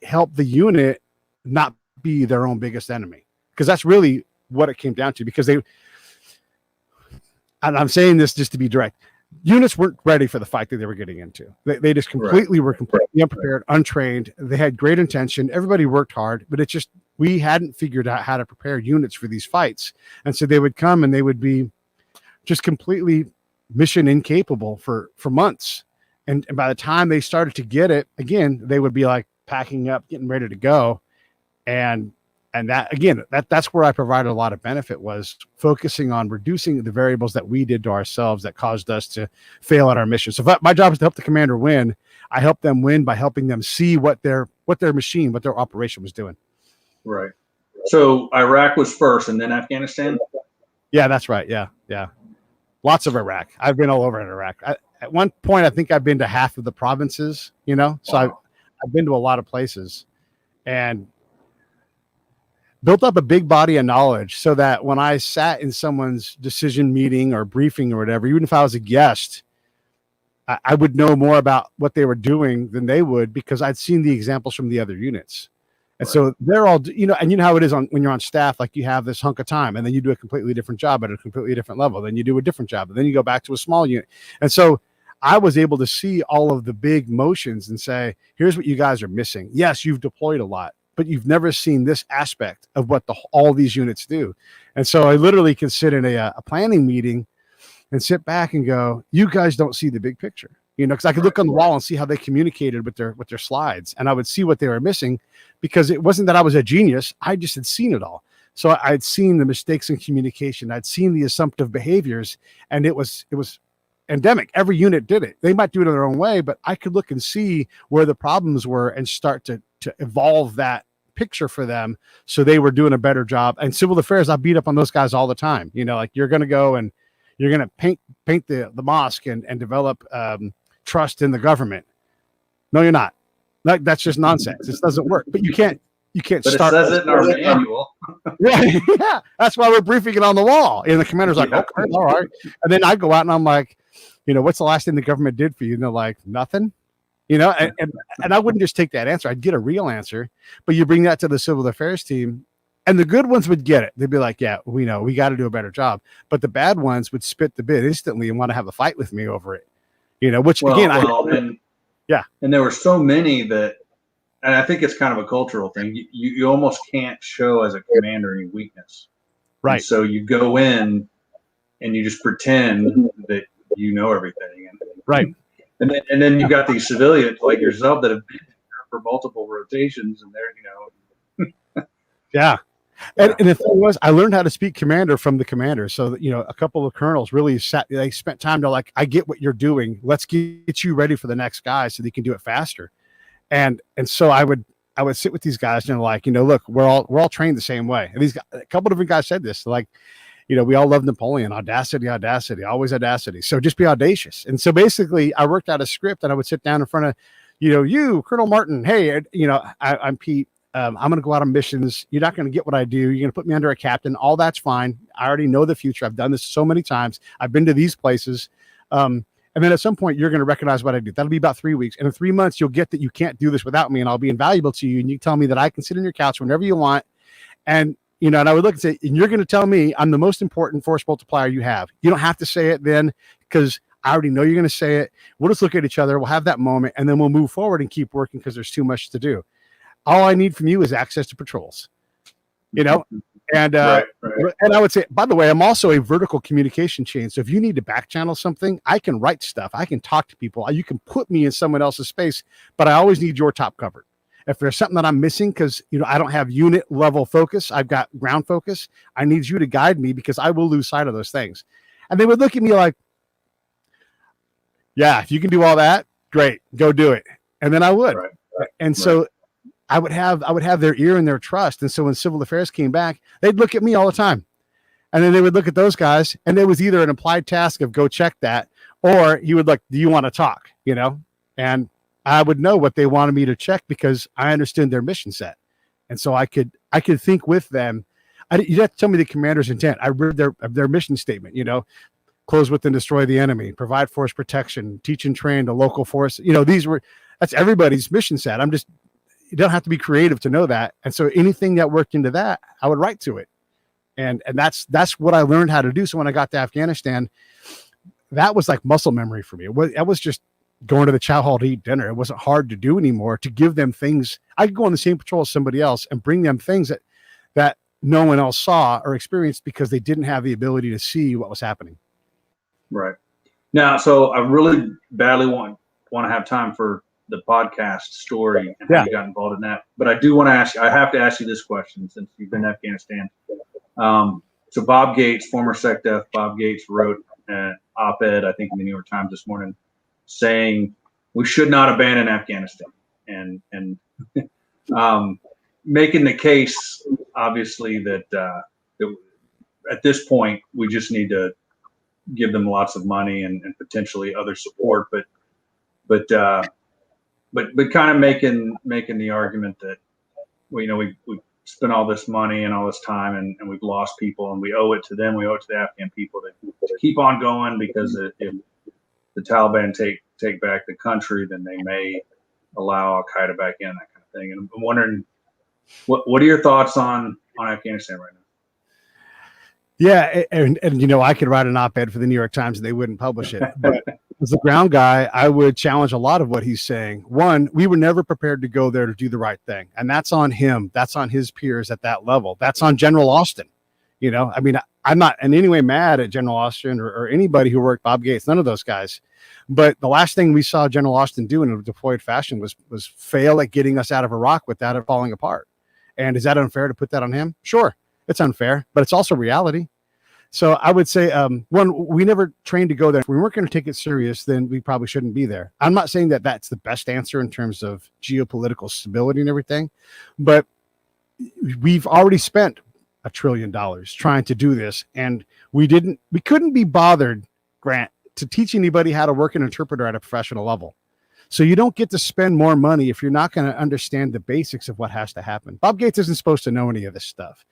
help the unit not be their own biggest enemy. Because that's really what it came down to. Because and I'm saying this just to be direct, units weren't ready for the fight that they were getting into. They just were completely unprepared, untrained. They had great intention. Everybody worked hard, but it's just, we hadn't figured out how to prepare units for these fights. And so they would come and they would be just completely mission incapable for months. And by the time they started to get it again, they would be like, packing up, getting ready to go. And that, again, that's where I provided a lot of benefit, was focusing on reducing the variables that we did to ourselves that caused us to fail at our mission. So if my job is to help the commander win, I help them win by helping them see what their machine, what their operation was doing. Right. So Iraq was first, and then Afghanistan. Yeah, that's right. Yeah. Lots of Iraq. I've been all over in Iraq. At one point, I think I've been to half of the provinces. So Wow. I've been to a lot of places, and built up a big body of knowledge, so that when I sat in someone's decision meeting or briefing or whatever, even if I was a guest, I would know more about what they were doing than they would, because I'd seen the examples from the other units. And so they're all, and you know how it is when you're on staff, like you have this hunk of time, and then you do a completely different job at a completely different level. Then you do a different job, and then you go back to a small unit. And so I was able to see all of the big motions and say, here's what you guys are missing. Yes, you've deployed a lot, but you've never seen this aspect of what all these units do. And so I literally can sit in a planning meeting and sit back and go, you guys don't see the big picture, because I could look on the wall and see how they communicated with their slides, and I would see what they were missing, because it wasn't that I was a genius. I just had seen it all. So I'd seen the mistakes in communication. I'd seen the assumptive behaviors, and it was endemic. Every unit did it. They might do it in their own way, but I could look and see where the problems were and start to evolve that picture for them, so they were doing a better job. And civil affairs, I beat up on those guys all the time. Like, you're going to go and you're going to paint the mosque and develop trust in the government. No, you're not. That's just nonsense. This doesn't work. But you can't But start. it says it in our manual. Right. Yeah. That's why we're briefing it on the wall. And the commander's like, okay, all right. And then I go out and I'm like, what's the last thing the government did for you? And they're like, nothing. And I wouldn't just take that answer. I'd get a real answer. But you bring that to the civil affairs team, and the good ones would get it. They'd be like, yeah, we know, we got to do a better job. But the bad ones would spit the bid instantly and want to have a fight with me over it. And there were so many that, and I think it's kind of a cultural thing. You almost can't show as a commander any weakness. Right. And so you go in and you just pretend that you know everything. Right. And then you got these civilians like yourself that have been there for multiple rotations, and they're, Yeah. And the thing was, I learned how to speak commander from the commander. So that, a couple of colonels really they spent time to, like, I get what you're doing. Let's get you ready for the next guy so that you can do it faster. And so I would sit with these guys and like, look, we're all trained the same way. And a couple of different guys said this, like, we all love Napoleon, audacity, always audacity. So just be audacious. And so basically I worked out a script, and I would sit down in front of, you, Colonel Martin. Hey, I'm Pete. I'm going to go out on missions. You're not going to get what I do. You're going to put me under a captain. All that's fine. I already know the future. I've done this so many times. I've been to these places. And then at some point, you're going to recognize what I do. That'll be about 3 weeks. And in 3 months, you'll get that you can't do this without me, and I'll be invaluable to you. And you tell me that I can sit on your couch whenever you want. And, and I would look and say, and you're going to tell me I'm the most important force multiplier you have. You don't have to say it then, because I already know you're going to say it. We'll just look at each other. We'll have that moment, and then we'll move forward and keep working, because there's too much to do. All I need from you is access to patrols, and right. And I would say, by the way, I'm also a vertical communication chain. So if you need to back channel something, I can write stuff. I can talk to people. You can put me in someone else's space, but I always need your top covered. If there's something that I'm missing, because, I don't have unit level focus, I've got ground focus. I need you to guide me, because I will lose sight of those things. And they would look at me like, yeah, if you can do all that, great, go do it. And then I would. Right. And so I would have their ear and their trust. And so when civil affairs came back, they'd look at me all the time. And then they would look at those guys, and there was either an implied task of go check that, or he would like, do you want to talk? And I would know what they wanted me to check, because I understood their mission set. And so I could think with them. You have to tell me the commander's intent. I read their mission statement, close with and destroy the enemy, provide force protection, teach and train the local force. That's everybody's mission set. You don't have to be creative to know that. And so anything that worked into that, I would write to it. And that's what I learned how to do. So when I got to Afghanistan, that was like muscle memory for me. That was just going to the chow hall to eat dinner. It wasn't hard to do anymore, to give them things. I could go on the same patrol as somebody else and bring them things that no one else saw or experienced, because they didn't have the ability to see what was happening. Right. Now, so I really badly want to have time for the podcast story and how you got involved in that. But I do want to ask you, I have to ask you this question since you've been in Afghanistan. So Bob Gates, former SecDef, Bob Gates wrote an op-ed, I think in the New York Times this morning, saying we should not abandon Afghanistan, and making the case, obviously, that at this point we just need to give them lots of money and potentially other support, but kind of making the argument that we spent all this money and all this time and we've lost people and we owe it to them, we owe it to the Afghan people to keep on going, because if the Taliban take back the country, then they may allow Al Qaeda back in, that kind of thing. And I'm wondering, what are your thoughts on Afghanistan right now? Yeah, and I could write an op-ed for the New York Times and they wouldn't publish it. But as the ground guy, I would challenge a lot of what he's saying. One, we were never prepared to go there to do the right thing, and that's on him. That's on his peers at that level. That's on General Austin. I mean, I'm not in any way mad at General Austin or anybody who worked, Bob Gates, none of those guys. But the last thing we saw General Austin do in a deployed fashion was fail at getting us out of Iraq without it falling apart. And is that unfair to put that on him? Sure, it's unfair, but it's also reality. So I would say, one, we never trained to go there. If we weren't going to take it serious, then we probably shouldn't be there. I'm not saying that that's the best answer in terms of geopolitical stability and everything, but we've already spent $1 trillion trying to do this. And we couldn't be bothered, Grant, to teach anybody how to work an interpreter at a professional level. So you don't get to spend more money if you're not going to understand the basics of what has to happen. Bob Gates isn't supposed to know any of this stuff,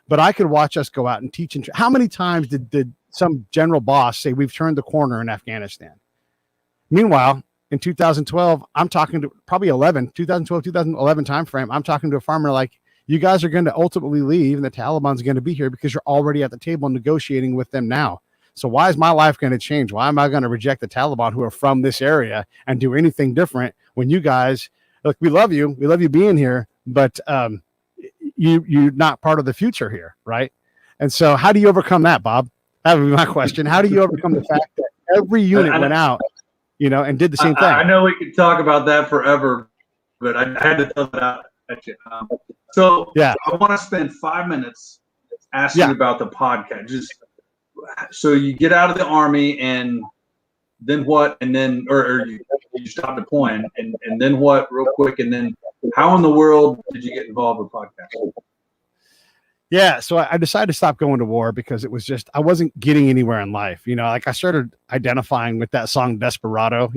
but I could watch us go out and teach. How many times did some general boss say we've turned the corner in Afghanistan? Meanwhile, in 2012, I'm talking to probably 2012, 2011 timeframe. I'm talking to a farmer like, you guys are going to ultimately leave and the Taliban's going to be here because you're already at the table negotiating with them now. So why is my life going to change? Why am I going to reject the Taliban who are from this area and do anything different when you guys, look, we love you being here, but you're not part of the future here, right? And so how do you overcome that, Bob? That would be my question. How do you overcome the fact that every unit went out, and did the same thing? I know we could talk about that forever, but I had to throw that out at you. So yeah, I want to spend 5 minutes asking about the podcast. So you get out of the Army, and then what? And then, or you stop deploying, and then what? Real quick, and then how in the world did you get involved with podcasting? Yeah, so I decided to stop going to war because it was just, I wasn't getting anywhere in life. Like I started identifying with that song Desperado.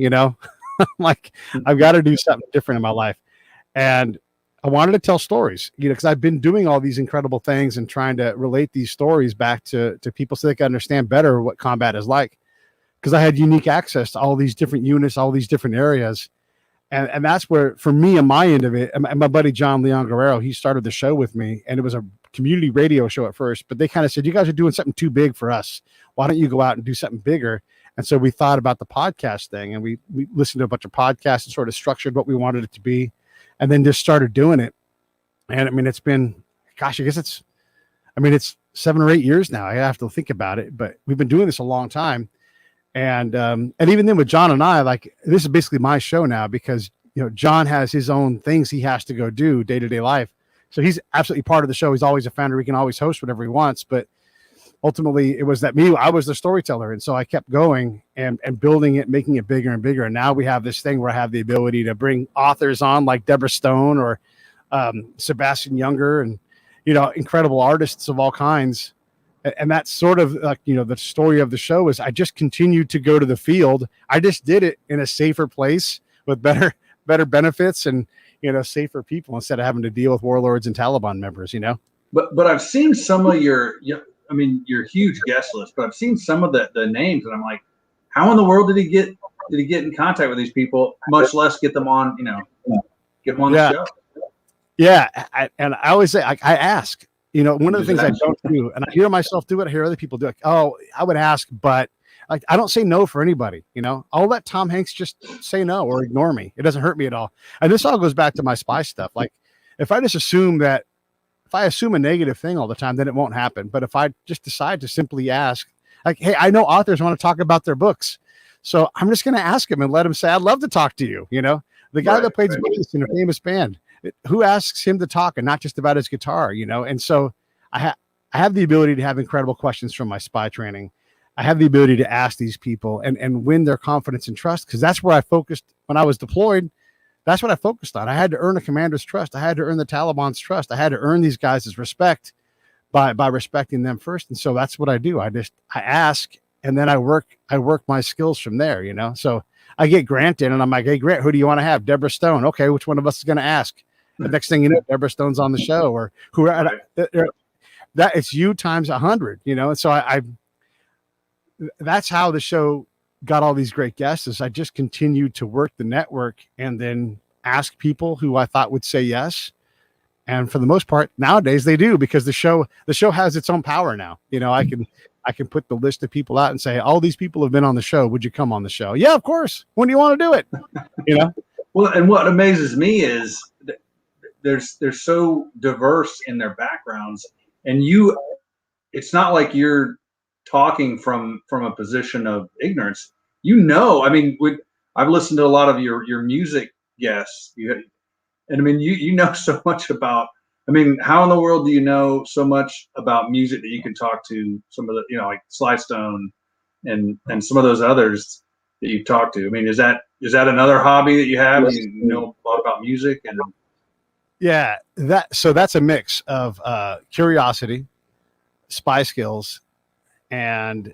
Like I've got to do something different in my life, and I wanted to tell stories, because I've been doing all these incredible things and trying to relate these stories back to people so they can understand better what combat is like. Because I had unique access to all these different units, all these different areas. And that's where, for me, on my end of it, and my buddy John Leon Guerrero, he started the show with me, and it was a community radio show at first, but they kind of said, you guys are doing something too big for us. Why don't you go out and do something bigger? And so we thought about the podcast thing, and we listened to a bunch of podcasts and sort of structured what we wanted it to be. And then just started doing it. And I mean, it's been, gosh, I guess it's 7 or 8 years now. I have to think about it, but we've been doing this a long time. And even then with John and I, like, this is basically my show now because, John has his own things he has to go do day-to-day life. So he's absolutely part of the show. He's always a founder. He can always host whatever he wants, but ultimately it was I was the storyteller. And so I kept going and building it, making it bigger and bigger. And now we have this thing where I have the ability to bring authors on like Deborah Stone or Sebastian Younger and, incredible artists of all kinds. And that's sort of like, the story of the show is I just continued to go to the field. I just did it in a safer place with better benefits and, safer people instead of having to deal with warlords and Taliban members, But I've seen some of your huge guest list, but I've seen some of the names, and I'm like, how in the world did he get in contact with these people? Much less get them on, get them on the show. Yeah, and I always say, I ask. One of the things I don't do, and I hear myself do it, I hear other people do it. Oh, I would ask, but like I don't say no for anybody. I'll let Tom Hanks just say no or ignore me. It doesn't hurt me at all. And this all goes back to my spy stuff. Like if I assume a negative thing all the time, then it won't happen. But if I just decide to simply ask, like, hey, I know authors want to talk about their books, so I'm just going to ask them and let them say, I'd love to talk to you. The guy that plays right. bass in a famous band, who asks him to talk and not just about his guitar, you know? And so I have the ability to have incredible questions from my spy training. I have the ability to ask these people and win their confidence and trust, because that's where I focused when I was deployed. That's what I focused on. I had to earn a commander's trust. I had to earn the Taliban's trust. I had to earn these guys' respect by respecting them first. And so that's what I do. I ask, and then I work my skills from there, you know? So I get Grant in and I'm like, hey, Grant, who do you want to have? Deborah Stone. Okay. Which one of us is going to ask? The next thing you know, Deborah Stone's on the show, or who right. That it's you times 100, you know? And so I that's how the show got all these great guests, is I just continued to work the network and then ask people who I thought would say yes. And for the most part, nowadays they do, because the show has its own power now. You know, I can put the list of people out and say, all these people have been on the show. Would you come on the show? Yeah, of course. When do you want to do it? You know? Well, and what amazes me is they're so diverse in their backgrounds, and it's not like you're talking from a position of ignorance. You know, I mean, I've listened to a lot of your music guests. And I mean, you know so much about, I mean, how in the world do you know so much about music that you can talk to some of the, you know, like Sly Stone and some of those others that you've talked to? I mean, is that another hobby that you have? You know a lot about music? And yeah, that's a mix of curiosity, spy skills, and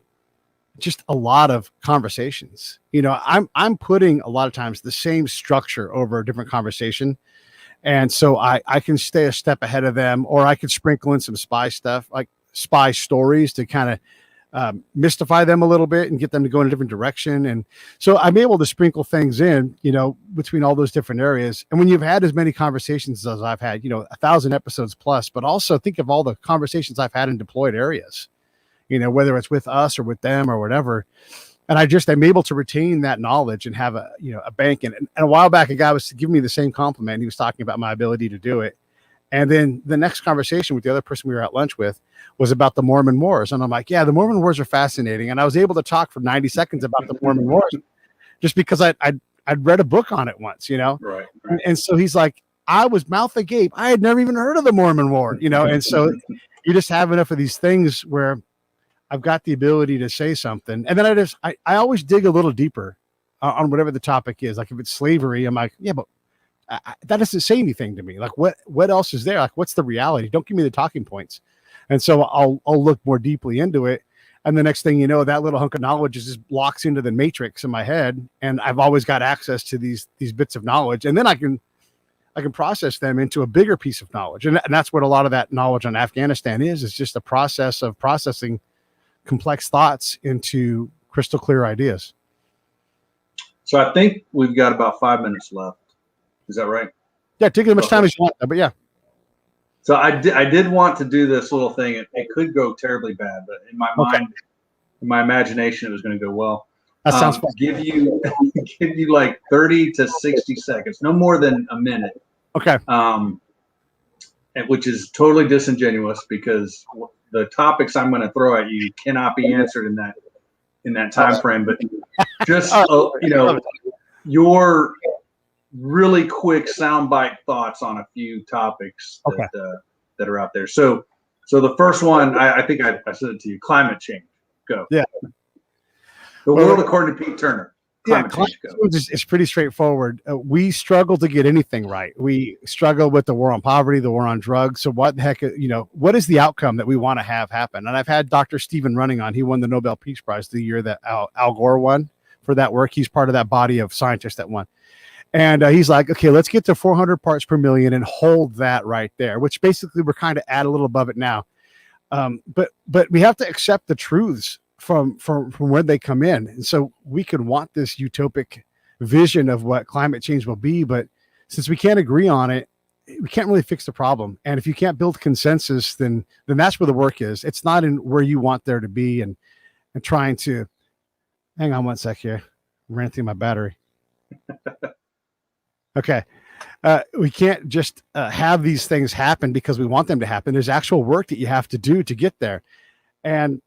just a lot of conversations. You know, I'm putting a lot of times the same structure over a different conversation. And so I can stay a step ahead of them, or I could sprinkle in some spy stuff, like spy stories, to kind of mystify them a little bit and get them to go in a different direction. And so I'm able to sprinkle things in, you know, between all those different areas. And when you've had as many conversations as I've had, you know, 1,000 episodes plus, but also think of all the conversations I've had in deployed areas, you know, whether it's with us or with them or whatever. And I'm able to retain that knowledge and have a bank in it. And a while back, a guy was giving me the same compliment. He was talking about my ability to do it. And then the next conversation with the other person we were at lunch with was about the Mormon Wars. And I'm like, yeah, the Mormon Wars are fascinating. And I was able to talk for 90 seconds about the Mormon Wars just because I'd read a book on it once, you know? Right. And so he's like, I was mouth agape. I had never even heard of the Mormon War, you know? And so you just have enough of these things where I've got the ability to say something. And then I always dig a little deeper on whatever the topic is. Like if it's slavery, I'm like, yeah, but that doesn't say anything to me. Like what else is there? Like, what's the reality? Don't give me the talking points. And so I'll look more deeply into it. And the next thing you know, that little hunk of knowledge just locks into the matrix in my head. And I've always got access to these bits of knowledge. And then I can process them into a bigger piece of knowledge. And that's what a lot of that knowledge on Afghanistan is. It's just a process of processing complex thoughts into crystal clear ideas. So I think we've got about 5 minutes left. Is that right? Yeah, take as much time as you want, but yeah. So I did want to do this little thing. It could go terribly bad, but in my mind, in my imagination, it was going to go well. That sounds fun. Give you like 30 to 60 seconds, no more than a minute. Okay. Which is totally disingenuous, because the topics I'm going to throw at you cannot be answered in that time frame. But just you know, your really quick soundbite thoughts on a few topics that are out there. So the first one, I think I said it to you: climate change. Go. Yeah. The world according to Pete Turner. Climate change is pretty straightforward. We struggle to get anything right. We struggle with the war on poverty, the war on drugs. So what the heck, you know, what is the outcome that we want to have happen? And I've had Dr. Stephen Running on. He won the Nobel Peace Prize the year that Al Gore won for that work. He's part of that body of scientists that won. And he's like, okay, let's get to 400 parts per million and hold that right there, which basically we're kind of at a little above it now. But we have to accept the truths from where they come in. And so we could want this utopic vision of what climate change will be, but since we can't agree on it, we can't really fix the problem. And if you can't build consensus, then that's where the work is. It's not in where you want there to be and trying to hang on one sec here. I'm ranting my battery. Okay. We can't just have these things happen because we want them to happen. There's actual work that you have to do to get there. And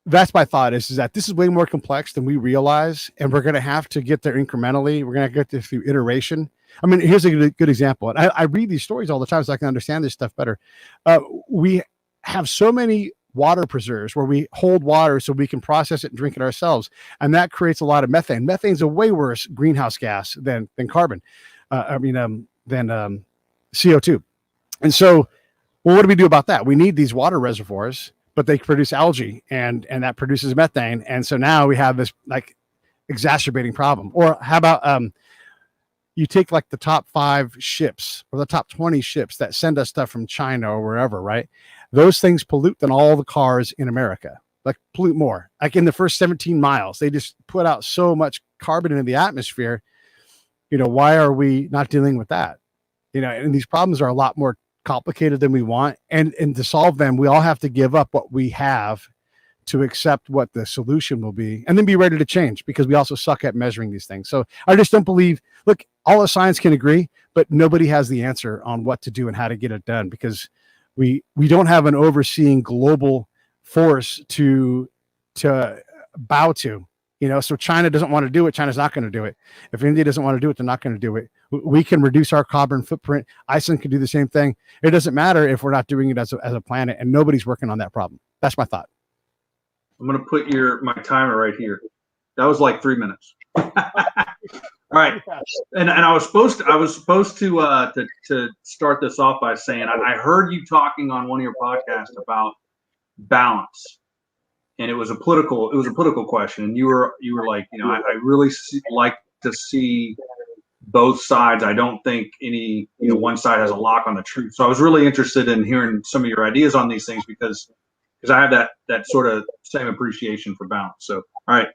that's my thought is that this is way more complex than we realize, and we're going to have to get there incrementally. We're going to get there through iteration. I mean, here's a good example. And I read these stories all the time so I can understand this stuff better. We have so many water preserves where we hold water so we can process it and drink it ourselves. And that creates a lot of methane. Methane's a way worse greenhouse gas than carbon. Than CO2. And so, well, what do we do about that? We need these water reservoirs, but they produce algae and that produces methane. And so now we have this like exacerbating problem. Or how about you take like the top 5 ships or the top 20 ships that send us stuff from China or wherever, right? Those things pollute than all the cars in America, like pollute more. Like in the first 17 miles, they just put out so much carbon into the atmosphere. Why are we not dealing with that? And these problems are a lot more complicated than we want. And to solve them, we all have to give up what we have to accept what the solution will be and then be ready to change, because we also suck at measuring these things. So I just don't believe, look, all the science can agree, but nobody has the answer on what to do and how to get it done, because we don't have an overseeing global force to bow to. So China doesn't want to do it. China's not going to do it. If India doesn't want to do it, they're not going to do it. We can reduce our carbon footprint. Iceland can do the same thing. It doesn't matter if we're not doing it as a planet, and nobody's working on that problem. That's my thought. I'm going to put my timer right here. That was like 3 minutes. All right. And I was supposed to start this off by saying, I heard you talking on one of your podcasts about balance. And it was a political question, and you were like, I really like to see both sides. I don't think any one side has a lock on the truth. So I was really interested in hearing some of your ideas on these things because I have that sort of same appreciation for balance. So all right,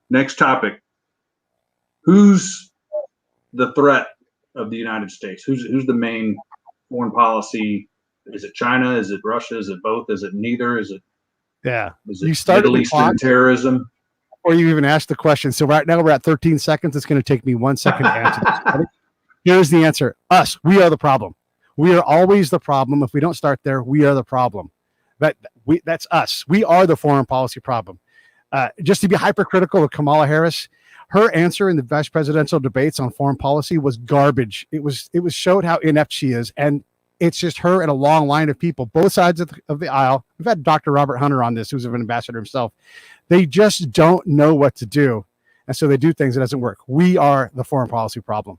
next topic: who's the threat of the United States? Who's the main foreign policy? Is it China? Is it Russia? Is it both? Is it neither? Is it you started Middle Eastern terrorism? Or you even asked the question. So right now we're at 13 seconds. It's going to take me 1 second to answer this. Here's the answer. Us. We are the problem. We are always the problem. If we don't start there, we are the problem. That's us. We are the foreign policy problem. Just to be hypercritical of Kamala Harris, her answer in the vice presidential debates on foreign policy was garbage. It showed how inept she is. And it's just her and a long line of people, both sides of the aisle. We've had Dr. Robert Hunter on this, who's an ambassador himself. They just don't know what to do. And so they do things that doesn't work. We are the foreign policy problem.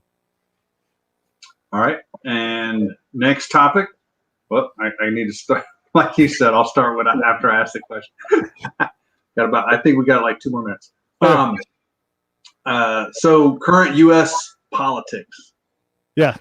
All right. And next topic. Well, I need to start. Like you said, I'll start with after I ask the question. I think we got like 2 more minutes. So current U.S. politics. Yeah.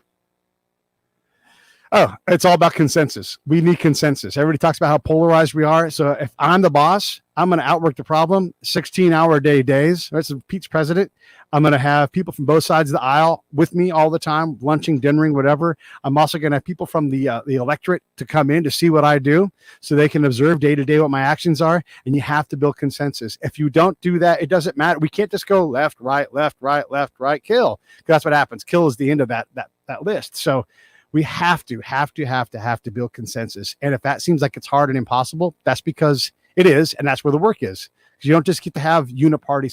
Oh, it's all about consensus. We need consensus. Everybody talks about how polarized we are. So if I'm the boss, I'm going to outwork the problem. 16-hour-a-day days. That's Pete's president. I'm going to have people from both sides of the aisle with me all the time, lunching, dinnering, whatever. I'm also going to have people from the electorate to come in to see what I do so they can observe day to day what my actions are. And you have to build consensus. If you don't do that, it doesn't matter. We can't just go left, right, kill. That's what happens. Kill is the end of that list. So we have to build consensus. And if that seems like it's hard and impossible, that's because it is. And that's where the work is. Because you don't just get to have uniparty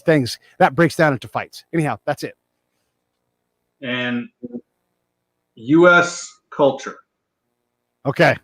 things. That breaks down into fights. Anyhow, that's it. And U.S. culture. Okay.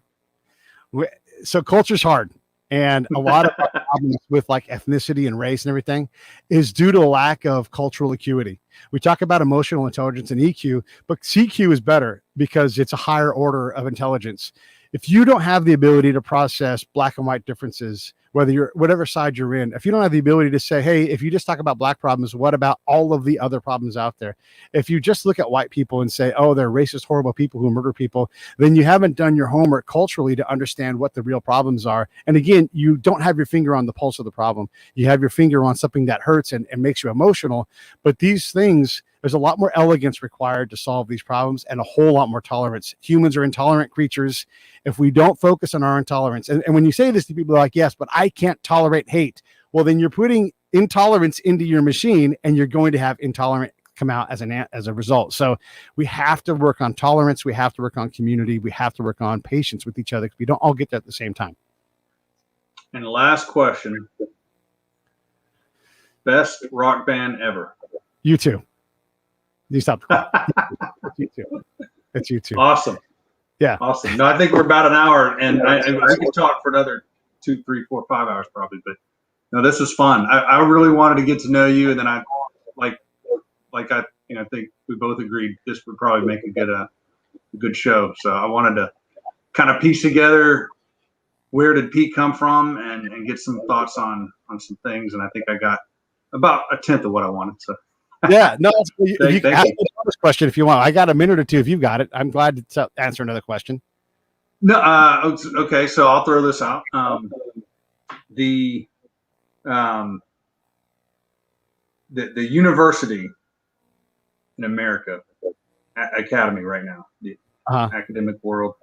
So culture's hard. And a lot of problems with like ethnicity and race and everything is due to a lack of cultural acuity. We talk about emotional intelligence and EQ, but CQ is better because it's a higher order of intelligence. If you don't have the ability to process black and white differences, whatever side you're in, if you don't have the ability to say, hey, if you just talk about black problems, what about all of the other problems out there? If you just look at white people and say, oh, they're racist, horrible people who murder people, then you haven't done your homework culturally to understand what the real problems are. And again, you don't have your finger on the pulse of the problem. You have your finger on something that hurts and makes you emotional. But these things, there's a lot more elegance required to solve these problems and a whole lot more tolerance. Humans are intolerant creatures. If we don't focus on our intolerance, and when you say this to people, they're like, yes, but I can't tolerate hate. Well, then you're putting intolerance into your machine and you're going to have intolerant come out as a result. So we have to work on tolerance. We have to work on community. We have to work on patience with each other because we don't all get there at the same time. And last question. Best rock band ever. U2. You stop the clock. It's U2. It's U2. Awesome. Yeah. Awesome. No, I think we're about an hour, and I could talk for another 2, 3, 4, 5 hours probably. But no, this was fun. I really wanted to get to know you, and then I think we both agreed this would probably make a good show. So I wanted to kind of piece together where did Pete come from and get some thoughts on some things, and I think I got about a tenth of what I wanted. So yeah, no, you can ask you. this question if you want. I got a minute or two if you've got it. I'm glad to answer another question. No, okay, so I'll throw this out. The university in America, academy right now, the academic world.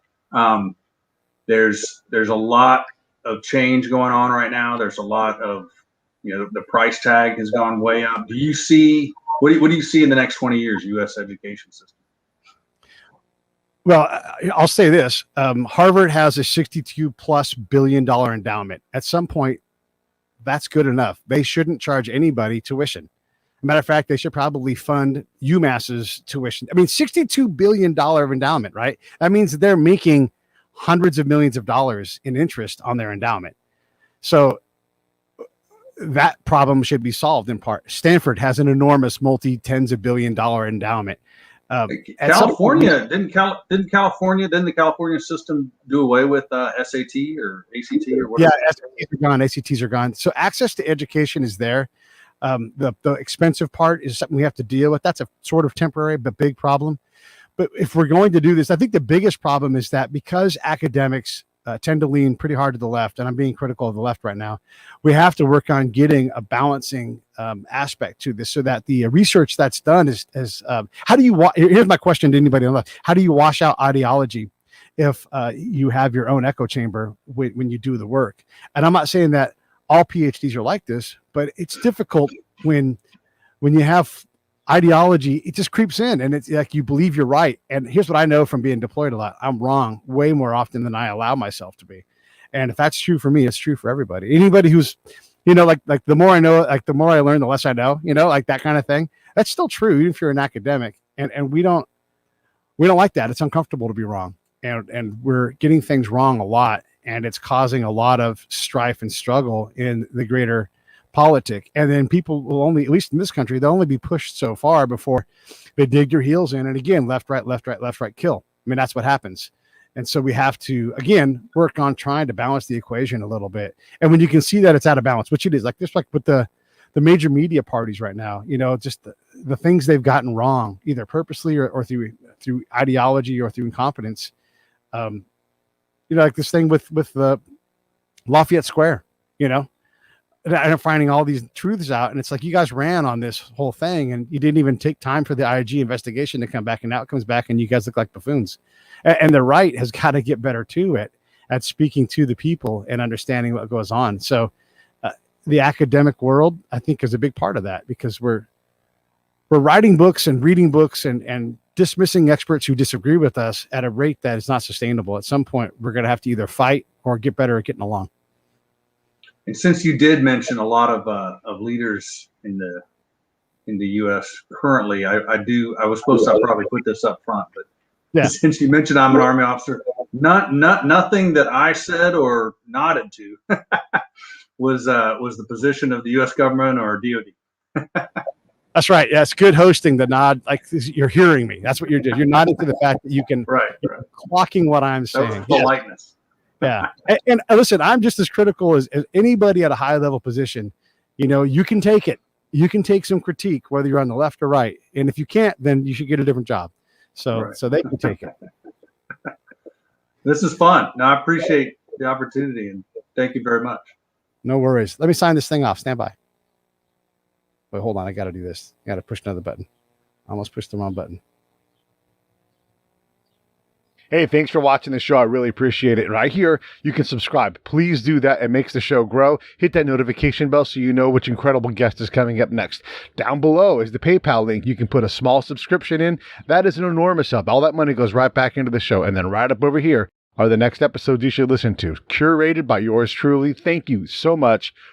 There's a lot of change going on right now. There's a lot of, the price tag has gone way up. Do you see what do you see in the next 20 years, U.S. education system? Well, I'll say this: Harvard has a $62+ billion endowment. At some point, that's good enough. They shouldn't charge anybody tuition. Matter of fact, they should probably fund UMass's tuition. I mean, $62 billion endowment, right? That means they're making hundreds of millions of dollars in interest on their endowment. So that problem should be solved in part. Stanford has an enormous multi-tens of billion dollar endowment. California didn't the California system do away with SAT or ACT or whatever? Yeah, SATs are gone, ACTs are gone. So access to education is there. The expensive part is something we have to deal with. That's a sort of temporary but big problem. But if we're going to do this, I think the biggest problem is that because academics tend to lean pretty hard to the left, and I'm being critical of the left right now, we have to work on getting a balancing aspect to this so that the research that's done is how do you here's my question to anybody on the left: how do you wash out ideology if you have your own echo chamber when you do the work? And I'm not saying that all PhDs are like this, but it's difficult when you have ideology, it just creeps in and it's like you believe you're right. And here's what I know from being deployed a lot: I'm wrong way more often than I allow myself to be. And if that's true for me, it's true for everybody. Anybody who's, like the more I know, like the more I learn, the less I know, like that kind of thing. That's still true, even if you're an academic. And we don't like that. It's uncomfortable to be wrong. And we're getting things wrong a lot. And it's causing a lot of strife and struggle in the greater politic. And then people will only, at least in this country, they'll only be pushed so far before they dig their heels in. And again, left, right, kill. I mean, that's what happens. And so we have to, again, work on trying to balance the equation a little bit. And when you can see that it's out of balance, which it is, like this, like with the major media parties right now, just the things they've gotten wrong, either purposely or through ideology or through incompetence. Like this thing with the Lafayette Square, and I'm finding all these truths out. And it's like, you guys ran on this whole thing and you didn't even take time for the IG investigation to come back. And now it comes back and you guys look like buffoons. And the right has got to get better too at speaking to the people and understanding what goes on. So the academic world, I think, is a big part of that, because we're writing books and reading books and dismissing experts who disagree with us at a rate that is not sustainable. At some point, we're going to have to either fight or get better at getting along. And since you did mention a lot of leaders in the U.S. currently, I was supposed to probably put this up front, but yeah. Since you mentioned I'm an Army officer, nothing that I said or nodded to was the position of the U.S. government or DoD. That's right. Yeah, it's good hosting the nod. Like, you're hearing me. That's what you're doing. You're nodding to the fact that you can right. clocking what I'm saying. Politeness. Yeah. And listen, I'm just as critical as anybody at a high level position. You can take it. You can take some critique, whether you're on the left or right. And if you can't, then you should get a different job. So they can take it. This is fun. No, I appreciate the opportunity and thank you very much. No worries. Let me sign this thing off. Stand by. Wait, hold on. I got to do this. I got to push another button. I almost pushed the wrong button. Hey, thanks for watching the show. I really appreciate it. Right here, you can subscribe. Please do that. It makes the show grow. Hit that notification bell so you know which incredible guest is coming up next. Down below is the PayPal link. You can put a small subscription in. That is an enormous help. All that money goes right back into the show. And then right up over here, are the next episodes you should listen to, curated by yours truly. Thank you so much